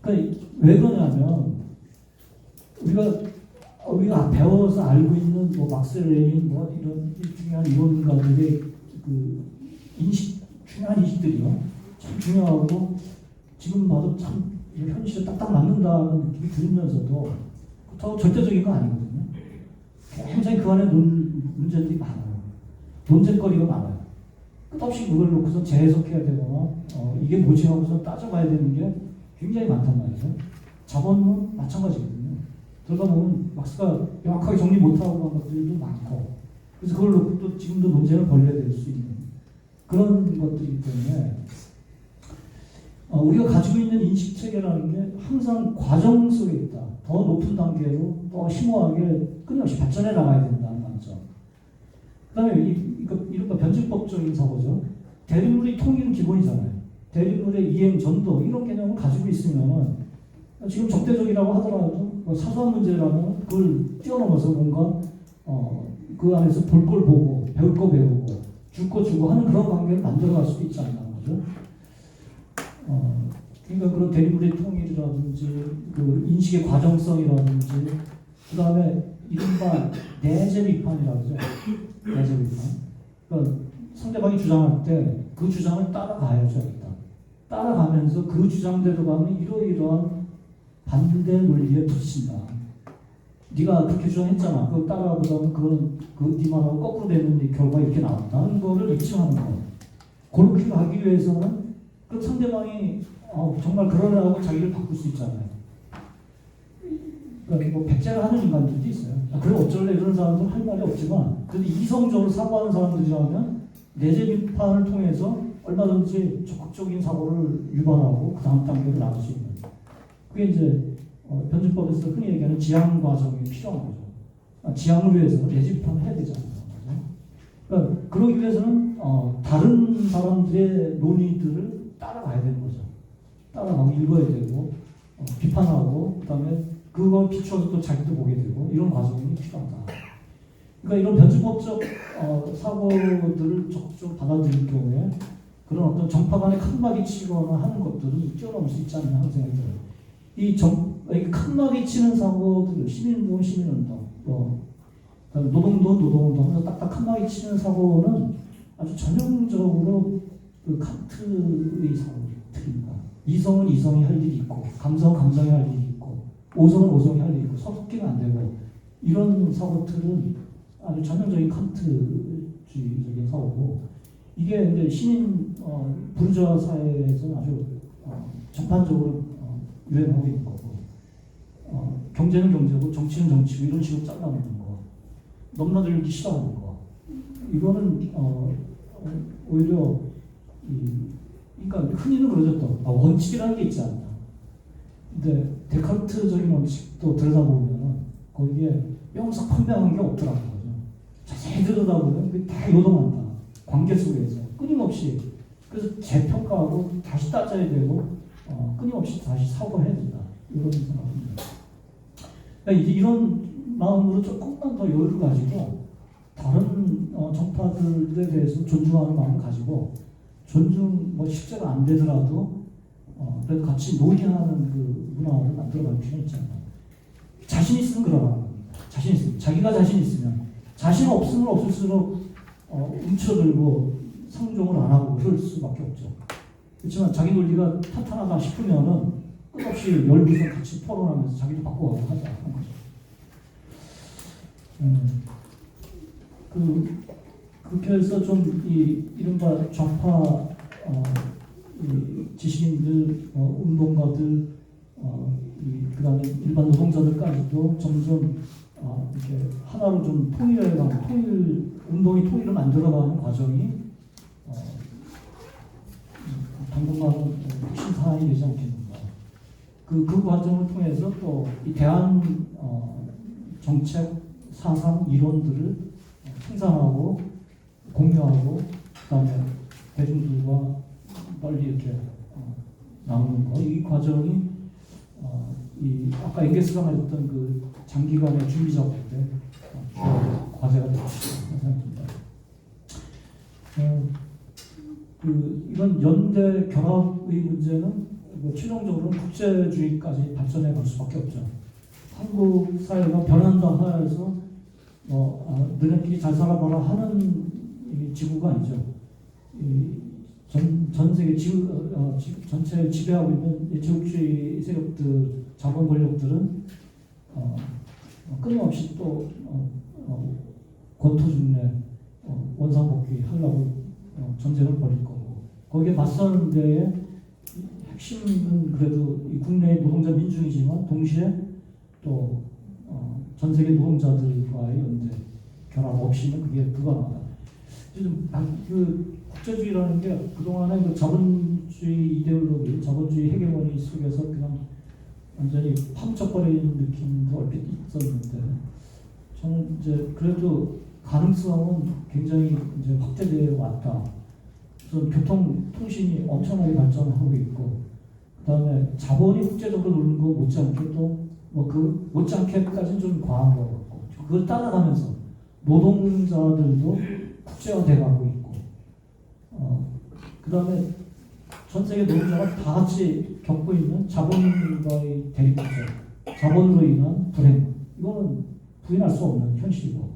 그러니까 왜 그러냐면 우리가 배워서 알고 있는 뭐 막스 레닌 뭐 이런 중요한 이론가들의 그 중요한 인식들이요 참 중요하고 지금 봐도 참 현실에 딱딱 맞는다는 느낌이 들면서도 더 절대적인 거 아니거든요. 굉장히 그 안에 문제들이 많아요. 논쟁거리가 많아요. 끝없이 그걸 놓고서 재해석해야 되거나 이게 뭐지 하고서 따져봐야 되는 게 굉장히 많단 말이죠. 자본은 마찬가지거든요. 그러다 보면 막스가 명확하게 정리 못하고 한 것들도 많고 그래서 그걸 놓고 또 지금도 논쟁을 벌여야 될 수 있는 그런 것들이기 때문에 우리가 가지고 있는 인식체계라는 게 항상 과정 속에 있다. 더 높은 단계로 더 심오하게 끊임없이 발전해 나가야 된다는 관점. 그 다음에 이른바 변증법적인 사고죠. 대립물의 통일은 기본이잖아요. 대립물의 이행, 전도 이런 개념을 가지고 있으면 지금 적대적이라고 하더라도 사소한 문제라면 그걸 뛰어넘어서 뭔가 그 안에서 볼 걸 보고 배울 거 배우고 줄 거 주고 하는 그런 관계를 만들어갈 수도 있지 않나 거죠. 그러니까 그런 대립물의 통일이라든지 그 인식의 과정성이라든지 그 다음에 이른바 내재 비판이라고 하죠. 내재 비판. 그러니까 상대방이 주장할 때 그 주장을 따라가야죠. 일단 따라가면서 그 주장대로 가면 이러이러한 반대 논리에 부딪힌다. 네가 그렇게 주장했잖아. 그거 따라가보자면 그건 네 말하고 거꾸로 되는 결과가 이렇게 나왔다는 거를 입증하는 거예요. 그렇게 하기 위해서는 그 상대방이 정말 그러려고 자기를 바꿀 수 있잖아요. 그러니까 뭐 백제를 하는 인간들도 있어요. 그래 어쩔래 이런 사람들 할 말이 없지만 그래도 이성적으로 사고하는 사람들이라면 내재 비판을 통해서 얼마든지 적극적인 사고를 유발하고 그 다음 단계로 나갈 수 있는 그게 이제 변증법에서 흔히 얘기하는 지향 과정이 필요한 거죠. 지향을 위해서 내재 비판을 해야 되지 않나요? 그러니까 그러기 위해서는 다른 사람들의 논의들을 따라가야 되는 거죠. 따라가고 읽어야 되고 비판하고 그다음에 그걸 비추어서 또 자기도 보게 되고 이런 과정이 필요하다. 그러니까 이런 변증법적 사고들을 적극적으로 받아들일 경우에 그런 어떤 정파 간의 칸막이 치거나 하는 것들은 뛰어넘을 수 있지 않나 하는 생각이 들어요. 이 칸막이 치는 사고들, 시민운동, 노동운동 하면서 딱딱 칸막이 치는 사고는 아주 전형적으로 그 칸트의 사고들입니다. 이성은 이성이 할 일이 있고, 감성은 감성이 할 일이 있고, 오성은 오성이 할 일이 있고, 섞이면 안 되고, 이런 사고들은 아주 전형적인 칸트주의적인 사고고, 이게 이제 시민 부르주아 사회에서는 아주 전반적으로 유행하고 있는 거고, 경제는 경제고 정치는 정치고 이런 식으로 잘라놓는 거, 넘나들기 싫어하는 거, 이거는 오히려 그러니까 흔히는 그러죠 또 원칙이라는 게 있지 않나. 근데 데카르트적인 원칙도 들여다보면 거기에 명석 판명한 게 없더라고요. 자세히 들여다보면 그게 다 요동한다. 관계 속에서 끊임없이 그래서 재평가하고 다시 따져야 되고 끊임없이 다시 사고해야 된다. 이런 생각입니다. 그러니까 이런 마음으로 조금만 더 여유를 가지고 다른 정파들에 대해서 존중하는 마음을 가지고 존중 실제가 안 되더라도 그래도 같이 논의하는 그 문화를 만들어갈 필요가 있지 않나. 자신 있으면 그러라는 겁니다. 자신 있으면 자기가 자신 있으면 자신 없으면 없을수록 움츠러들고 상종을 안 하고 그럴 수밖에 없죠. 그렇지만 자기 논리가 탄탄하다 싶으면은 끝없이 열기서 같이 토론하면서 자기도 바꿔가고 하자 하는 거죠. 그렇게 해서 좀 이른바 좌파 지식인들, 운동가들, 그다음에 일반 노동자들까지도 점점 이렇게 하나로 좀 통일해가는 운동이 통일을 만들어가는 과정이 당분간은 핵심 사안이 되지 않겠는가. 그 과정을 통해서 또 이 대한 정책, 사상, 이론들을 생산하고 공유하고 그다음에 대중들과 널리 이렇게 나오는 거. 이 과정이 이 아까 앵게스가 말했던 그 장기간의 준비 작업 때 과제가 되고 생각합니다. 이런 연대 결합의 문제는 최종적으로 국제주의까지 발전해 갈 수밖에 없죠. 한국 사회가 변한다 하여서 너네끼리 잘 살아봐라 하는 지구가 아니죠. 전 세계 지구 전체를 지배하고 있는 제국주의 세력들, 자본 권력들은 끊임없이 또 권투중래 원상복귀 하려고 전쟁을 벌일 거고, 거기에 맞서는 데에 핵심은 그래도 이 국내의 노동자 민중이지만 동시에 또 전 세계 노동자들과의 연대 결합 없이는 그게 불가능하다. 지금 그 국제주의라는 게 그동안에 그 자본주의 이데올로기, 자본주의 헤게모니 속에서 그냥 완전히 파묻혀버리는 느낌도 얼핏 있었는데, 저는 이제 그래도 가능성은 굉장히 이제 확대되어 왔다. 우선 교통, 통신이 엄청나게 발전하고 있고, 그 다음에 자본이 국제적으로 노는 거 못지않게 또 그 못지않게까지는 좀 과한 것 같고, 그걸 따라가면서 노동자들도 국제화돼 가고 있고, 그 다음에 전 세계 노동자가 다 같이 겪고 있는 자본과의 대립구조, 자본으로 인한 불행, 이거는 부인할 수 없는 현실이고,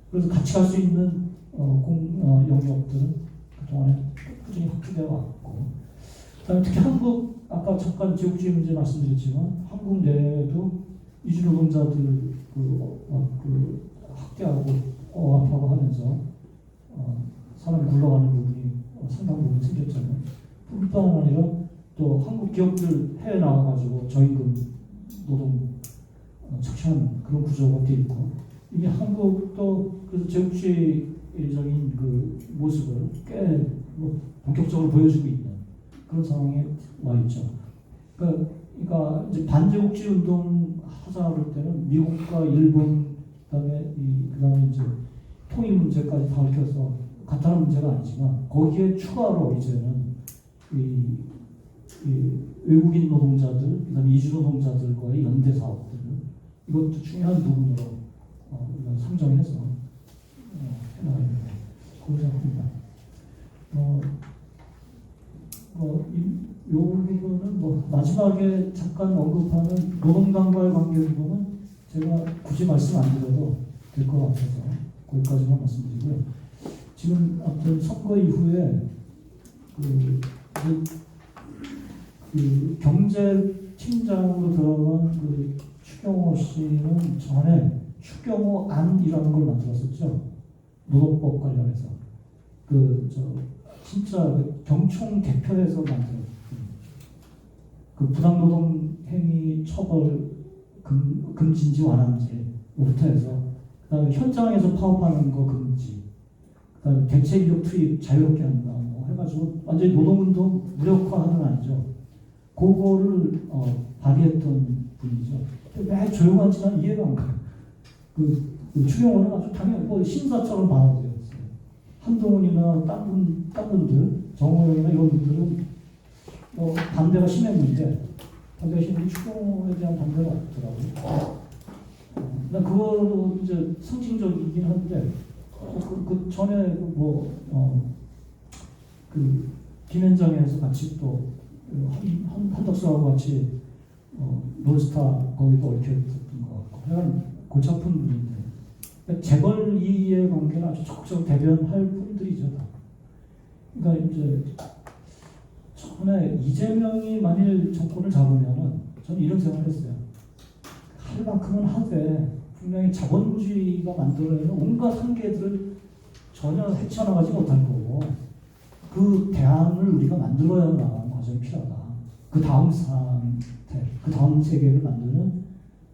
그래서 같이 갈 수 있는 영역들은 그동안에 꾸준히 확대되어 왔고, 그다음에 특히 한국, 아까 잠깐 제국주의 문제 말씀드렸지만 한국 내에도 이주 노동자들 확대하고 억압하고 하면서 사람이 굴러가는 부분이 상당 부분 생겼잖아요. 뿐만 아니라 또 한국 기업들 해외 나와가지고 저임금 노동 착취하는 그런 구조가 돼 있고, 이미 한국도 그 제국주의적인 그 모습을 꽤 본격적으로 보여주고 있는 그런 상황에 와 있죠. 그러니까 이제 반제국주의 운동 하자 그럴 때는 미국과 일본, 그다음에 이제 통일 문제까지 다 얽혀서 간단한 문제가 아니지만, 거기에 추가로 이제는 이 외국인 노동자들, 그다음에 이주 노동자들과의 연대 사업들, 이것도 중요한 부분으로 우리가 상정해서 해나가야 된다. 그렇게 생각합니다. 이 부분은 마지막에 잠깐 언급하는 노동당과의 관계 부분은 제가 굳이 말씀 안 드려도 될 것 같아서 거기까지만 말씀드리고요. 지금 아무튼 선거 이후에 그 경제팀장으로 들어간 그 추경호 씨는 전에 추경호 안이라는 걸 만들었었죠. 노동법 관련해서. 진짜 경총 대표에서 만든 그 부당노동 행위 처벌 금지인지 완화인지부터 해서, 그다음에 현장에서 파업하는 거 금지, 그다음에 대체 인력 투입 자유롭게 한다, 해가지고 완전히 노동운동 무력화하는 아니죠. 그거를 발의했던 분이죠. 왜 조용한지 난 이해가 안 가요. 그 추경호는 아주 당연히 신사처럼 받아들였어요. 한동훈이나 딴 분들, 정호영이나 이런 분들은 반대가 심했는데, 추경호에 대한 반대가 없더라고요. 난 그거로 이제 상징적이긴 한데, 그 전에 김현장에서 같이 또 한덕수하고 같이 롤스타 거기도 얽혀있었던 것 같고, 하여간 골치 아픈 분인데, 재벌 이의 관계는 아주 적극적으로 대변할 분들이죠. 그러니까 이제 전에 이재명이 만일 정권을 잡으면은 저는 이런 생각을 했어요. 할 만큼은 하되 분명히 자본주의가 만들어내는 온갖 한계들을 전혀 헤쳐나가지 못할 거고, 그 대안을 우리가 만들어야 나가는 과정이 필요하다. 그 다음 상태, 그 다음 세계를 만드는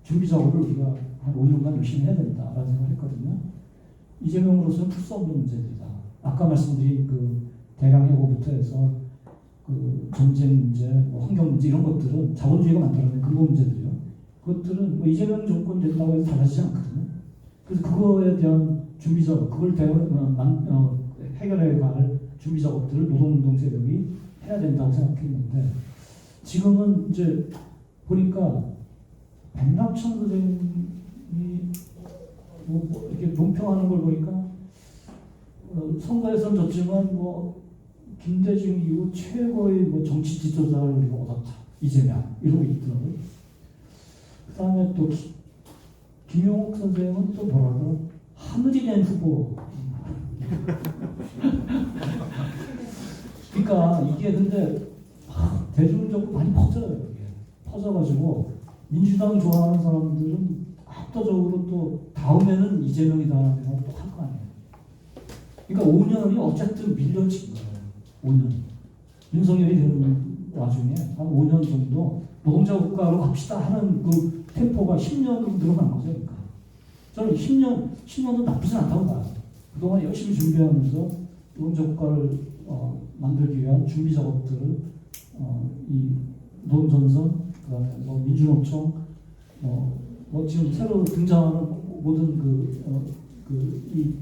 준비 작업을 우리가 한 5년간 열심히 해야 된다라는 생각을 했거든요. 이재명으로서는 풀 수 없는 문제들이다. 아까 말씀드린 그 대량 해고부터 해서 그 전쟁 문제, 환경 문제, 이런 것들은 자본주의가 만들어낸 근본 문제들이요. 그것들은 이재명 정권 됐다고 해서 달라지지 않거든요. 그래서 그거에 대한 준비 작업, 그걸 해결하기 실현해 갈 준비 작업들을 노동운동 세력이 해야 된다고 생각했는데 지금은 이제 보니까 백낙천 선생님이 뭐 이렇게 논평하는 걸 보니까 선거에선 졌지만 뭐 김대중 이후 최고의 뭐 정치 지도자를 우리가 얻었다 이재명 이러고 있더라고요. 그다음에 또 김용옥 선생님은 또 뭐라고 하늘이 된 후보. 그러니까 이게 근데 대중적으로 많이 퍼져요. 이게 퍼져가지고 민주당 좋아하는 사람들은 압도적으로 또 다음에는 이재명이다라는 생각을 또 할 거 아니에요. 그러니까 5년이 어쨌든 밀려진 거예요. 5년. 윤석열이 되는 와중에 한 5년 정도 노동자 국가로 갑시다 하는 그 템포가 10년으로 늘어난 거죠. 그러니까. 저는 10년도 나쁘지 않다고 봐요. 그동안 열심히 준비하면서 노동자 국가를 만들기 위한 준비 작업들을 이 노동전선, 그다음에 뭐 민주노총, 뭐 지금 새로 등장하는 모든 이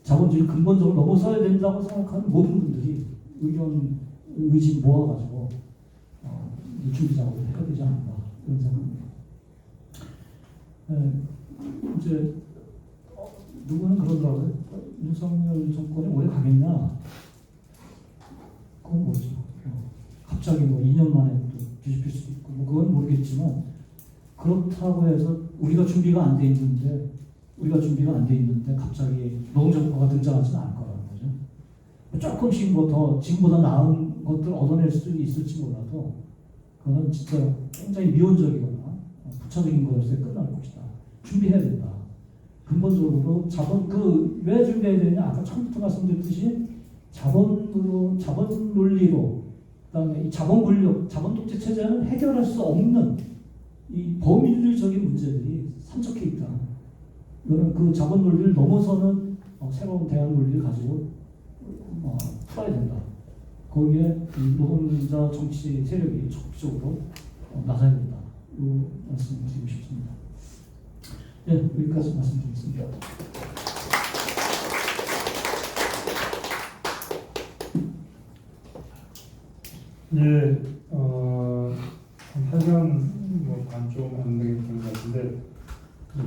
자본주의 근본적으로 넘어서야 된다고 생각하는 모든 분들이 의지 모아가지고 준비 작업을 해야 되지 않을까 그런 생각입니다. 이제 누구는 그러더라고요. 윤석열 정권이 오래 가겠냐? 그건 뭐죠? 갑자기 뭐 2년 만에 또 뒤집힐 수도 있고 뭐 그건 모르겠지만 그렇다고 해서 우리가 준비가 안 돼 있는데 갑자기 노동정부가 등장하지는 않을 거라는 거죠. 조금씩 뭐 더 지금보다 나은 것들 얻어낼 수도 있을지 몰라도 그거는 진짜 굉장히 미온적이거나 부차적인 것에 끝날 것이다. 준비해야 된다. 근본적으로 왜 준비해야 되냐? 아까 처음부터 말씀드렸듯이 자본 논리로 그다음에 이 자본 권력, 자본 독재 체제는 해결할 수 없는 이 범인류적인 문제들이 산적해 있다. 이거는 그 자본 논리를 넘어서는 새로운 대안 논리를 가지고 풀어야 된다. 거기에 이 노동자 정치 세력이 적극적으로 나서야 된다. 이 말씀을 드리고 싶습니다. 네, 여기까지 말씀드리겠습니다. 예, 한 8년 반좀 안 되는 것 같은데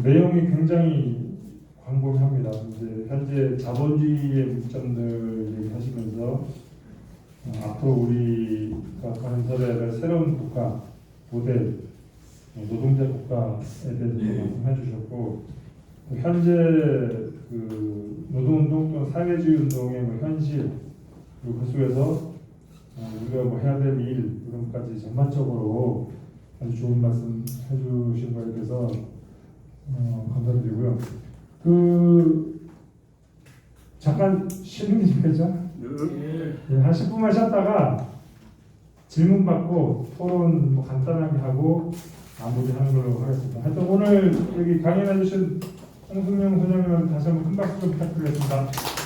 내용이 굉장히 광범위합니다. 이제 현재 자본주의의 문점들 얘기하시면서 앞으로 우리가 건설해야 될 새로운 국가 모델, 노동자 국가에 대해서 말씀해 주셨고 현재 그 노동운동 또는 사회주의 운동의 현실 그리고 그 속에서 우리가 뭐 해야 될 일 이런 것까지 전반적으로 아주 좋은 말씀 해주신 거에 대해서 감사드리고요. 잠깐 쉬는 게 좋겠죠? 예, 한 10분만 쉬었다가 질문 받고 토론 간단하게 하고 마무리하는 걸로 하겠습니다. 하여튼 오늘 여기 강연해 주신 홍승영 소장님한테 다시 한번 큰 박수 좀 부탁드리겠습니다.